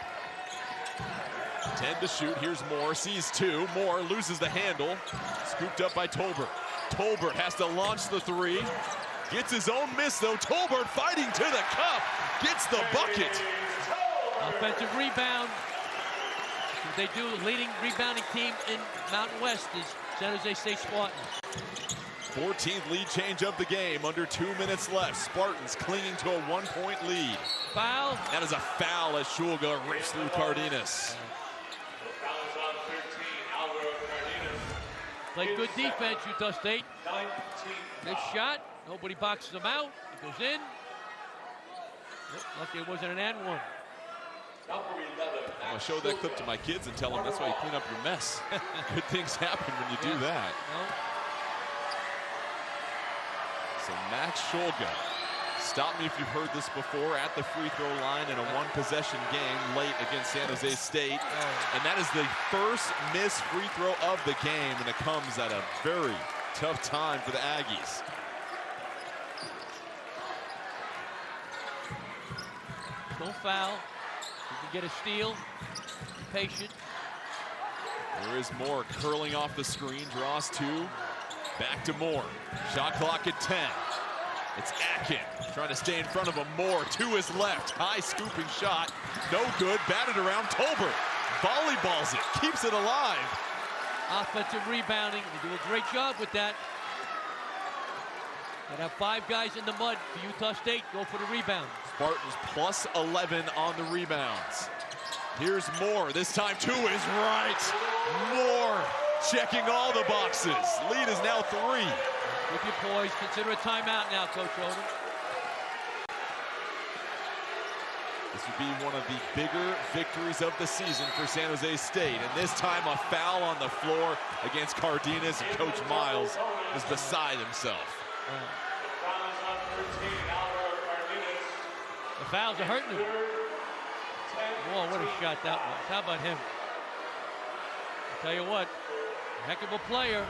10 to shoot. Here's Moore. Sees 2. Moore loses the handle. Scooped up by Tolbert. Tolbert has to launch the 3. Gets his own miss, though. Tolbert fighting to the cup. Gets the bucket. Offensive rebound. They do. The leading rebounding team in Mountain West is San Jose State Spartans. 14th lead change of the game. Under 2 minutes left. Spartans clinging to a 1-point lead. Foul. That is a foul as Shulga rips through Cardenas. Played good defense, Utah State. This shot. Nobody boxes him out. It goes in. Lucky it wasn't an and-one. I'm going to show that clip to my kids and tell them that's why you clean up your mess. Good things happen when you do that. So Max Shulga, stop me if you've heard this before, at the free throw line in a one-possession game late against San Jose State. And that is the first missed free throw of the game, and it comes at a very tough time for the Aggies. Don't foul. You can get a steal. Be patient. There is Moore curling off the screen, draws 2. Back to Moore. Shot clock at 10. It's Atkin trying to stay in front of him. Moore to his left. High scooping shot. No good. Batted around. Tolbert volleyballs it. Keeps it alive. Offensive rebounding. They do a great job with that. They have 5 guys in the mud for Utah State. Go for the rebound. Spartans plus 11 on the rebounds. Here's Moore. This time 2 is right. Moore checking all the boxes. Lead is now 3. Keep your poise. Consider a timeout now, Coach Odom. This would be one of the bigger victories of the season for San Jose State. And this time a foul on the floor against Cardenas, and Coach Miles is beside himself. The fouls are hurting him. Whoa, what a shot that was. How about him? I'll tell you what, a heck of a player.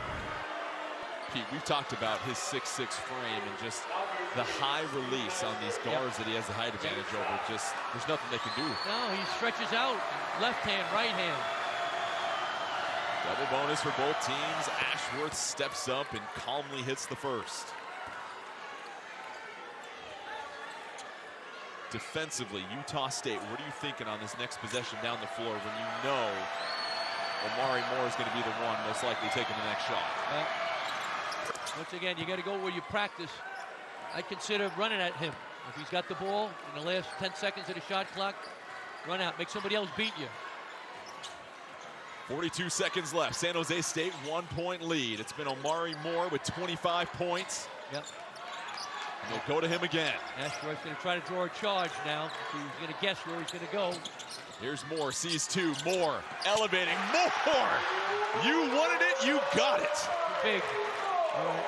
Pete, we've talked about his 6'6" frame and just the high release on these guards that he has the height advantage over. Just, there's nothing they can do. No, he stretches out. Left hand, right hand. Double bonus for both teams. Ashworth steps up and calmly hits the first. Defensively, Utah State, what are you thinking on this next possession down the floor when you know Omari Moore is going to be the one most likely taking the next shot? Once again, you got to go where you practice. I consider running at him. If he's got the ball in the last 10 seconds of the shot clock, run out, make somebody else beat you. 42 seconds left. San Jose State 1-point lead. It's been Omari Moore with 25 points. Yep. They'll go to him again. Ashworth's going to try to draw a charge now. He's going to guess where he's going to go. Here's Moore, sees two, Moore, elevating, Moore! You wanted it, you got it. Big. All right.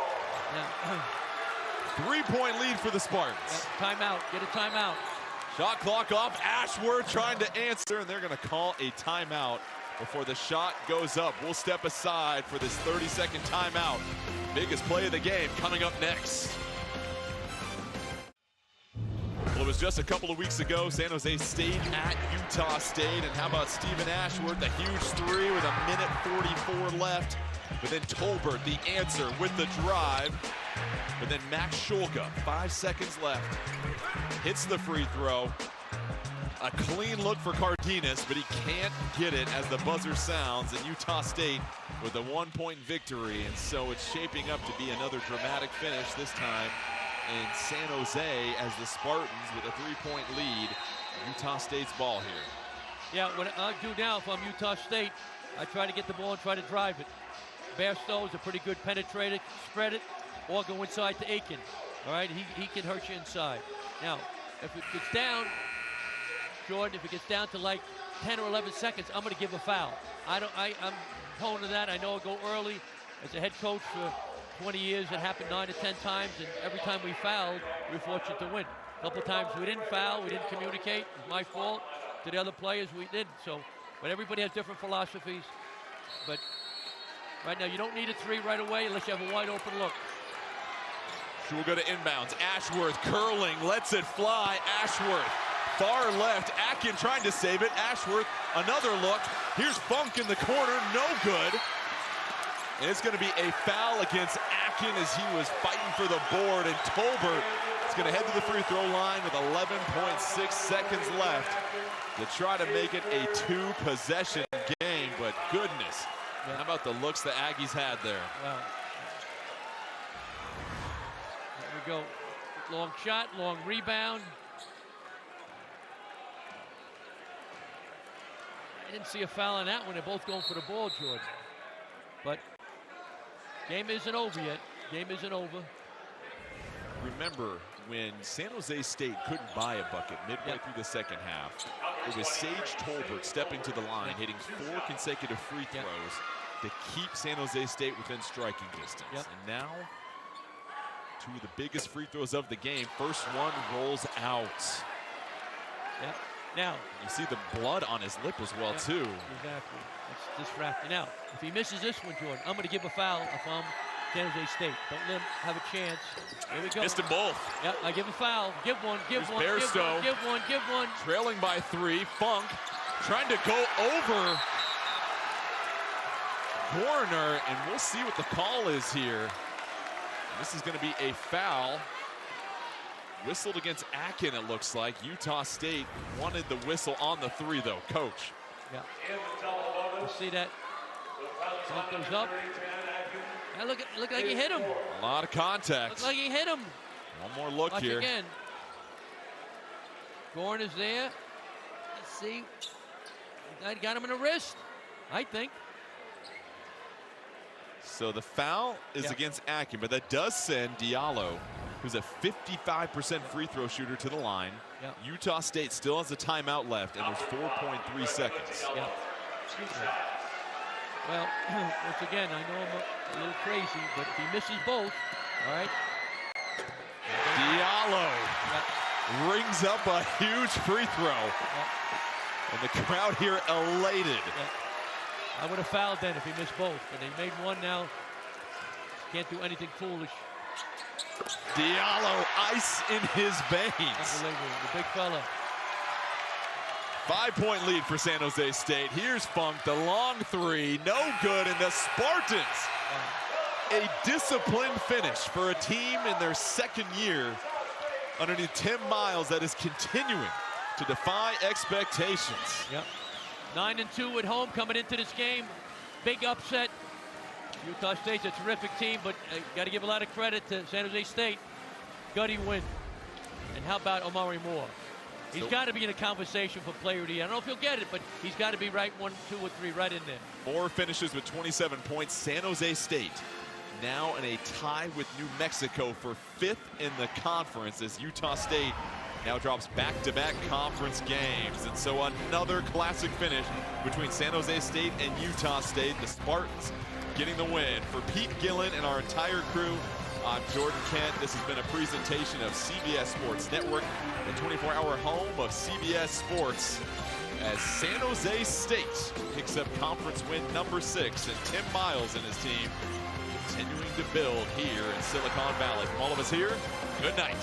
Now, 3-point lead for the Spartans. Timeout, get a timeout. Shot clock off, Ashworth trying to answer, and they're gonna call a timeout before the shot goes up. We'll step aside for this 30-second timeout. Biggest play of the game coming up next. Well, it was just a couple of weeks ago, San Jose State at Utah State. And how about Stephen Ashworth, a huge three with 1:44 left. But then Tolbert, the answer with the drive. But then Max Shulka, 5 seconds left, hits the free throw. A clean look for Cardenas, but he can't get it as the buzzer sounds. And Utah State with a 1-point victory. And so it's shaping up to be another dramatic finish, this time in San Jose, as the Spartans with a 3-point lead. Utah State's ball here. Yeah, what I do now if I'm Utah State, I try to get the ball and try to drive it. Bairstow is a pretty good penetrator, spread it, or go inside to Aiken. All right, he can hurt you inside. Now, if it gets down, Jordan, if it gets down to like 10 or 11 seconds, I'm going to give a foul. I'm prone to that. I know I go early. As a head coach for 20 years, it happened 9 to 10 times, and every time we fouled, we were fortunate to win. A couple of times we didn't foul, we didn't communicate. It was my fault. To the other players, we did. So, but everybody has different philosophies. But right now, you don't need a three right away unless you have a wide open look. Shulga to inbounds. Ashworth curling, lets it fly. Ashworth far left. Akin trying to save it. Ashworth, another look. Here's Funk in the corner, no good. And it's going to be a foul against Akin as he was fighting for the board. And Tolbert is going to head to the free throw line with 11.6 seconds left to try to make it a 2-possession game. But goodness, how about the looks the Aggies had there? Wow. There we go. Long shot, long rebound. I didn't see a foul on that one. They're both going for the ball, Jordan. But game isn't over yet. Game isn't over. Remember when San Jose State couldn't buy a bucket midway through the second half, it was Sage Tolbert stepping to the line, hitting 4 consecutive free throws to keep San Jose State within striking distance. And now, 2 of the biggest free throws of the game. First one rolls out. Now, you see the blood on his lip as well, too. Exactly. It's distracting. Now, if he misses this one, Jordan, I'm going to give a foul if I'm San Jose State. Don't let him have a chance. Here we go. Missed them both. Yep, I give a foul. Give one, give one, Bairstow. give one, give one. Trailing by 3. Funk trying to go over Warner, and we'll see what the call is here. This is going to be a foul. Whistled against Akin, it looks like. Utah State wanted the whistle on the 3, though. Coach. Yeah. You see that? Funk goes up. Now look like he hit him. A lot of contact. Looks like he hit him. One more look Watch here. Again. Gorn is there. Let's see. Got him in the wrist, I think. So the foul is against Akin, but that does send Diallo, who's a 55% free throw shooter, to the line. Utah State still has a timeout left, and there's 4.3 seconds. Well, once again, I know I'm a little crazy, but if he misses both, all right. Diallo rings up a huge free throw. And the crowd here elated. I would have fouled then if he missed both, but they made one now. Can't do anything foolish. Diallo, ice in his veins. Unbelievable, the big fella. 5-point lead for San Jose State. Here's Funk, the long 3, no good, and the Spartans, a disciplined finish for a team in their second year underneath Tim Miles that is continuing to defy expectations. 9-2 at home coming into this game. Big upset. Utah State's a terrific team, but got to give a lot of credit to San Jose State. Gutty win. And how about Omari Moore? He's got to be in a conversation for player of the year. I don't know if he'll get it, but he's got to be right 1, 2, or 3 right in there. Moore finishes with 27 points. San Jose State now in a tie with New Mexico for 5th in the conference as Utah State now drops back-to-back conference games. And so another classic finish between San Jose State and Utah State. The Spartans getting the win. For Pete Gillen and our entire crew, I'm Jordan Kent. This has been a presentation of CBS Sports Network, the 24-hour home of CBS Sports, as San Jose State picks up conference win number 6, and Tim Miles and his team continuing to build here in Silicon Valley. From all of us here, good night.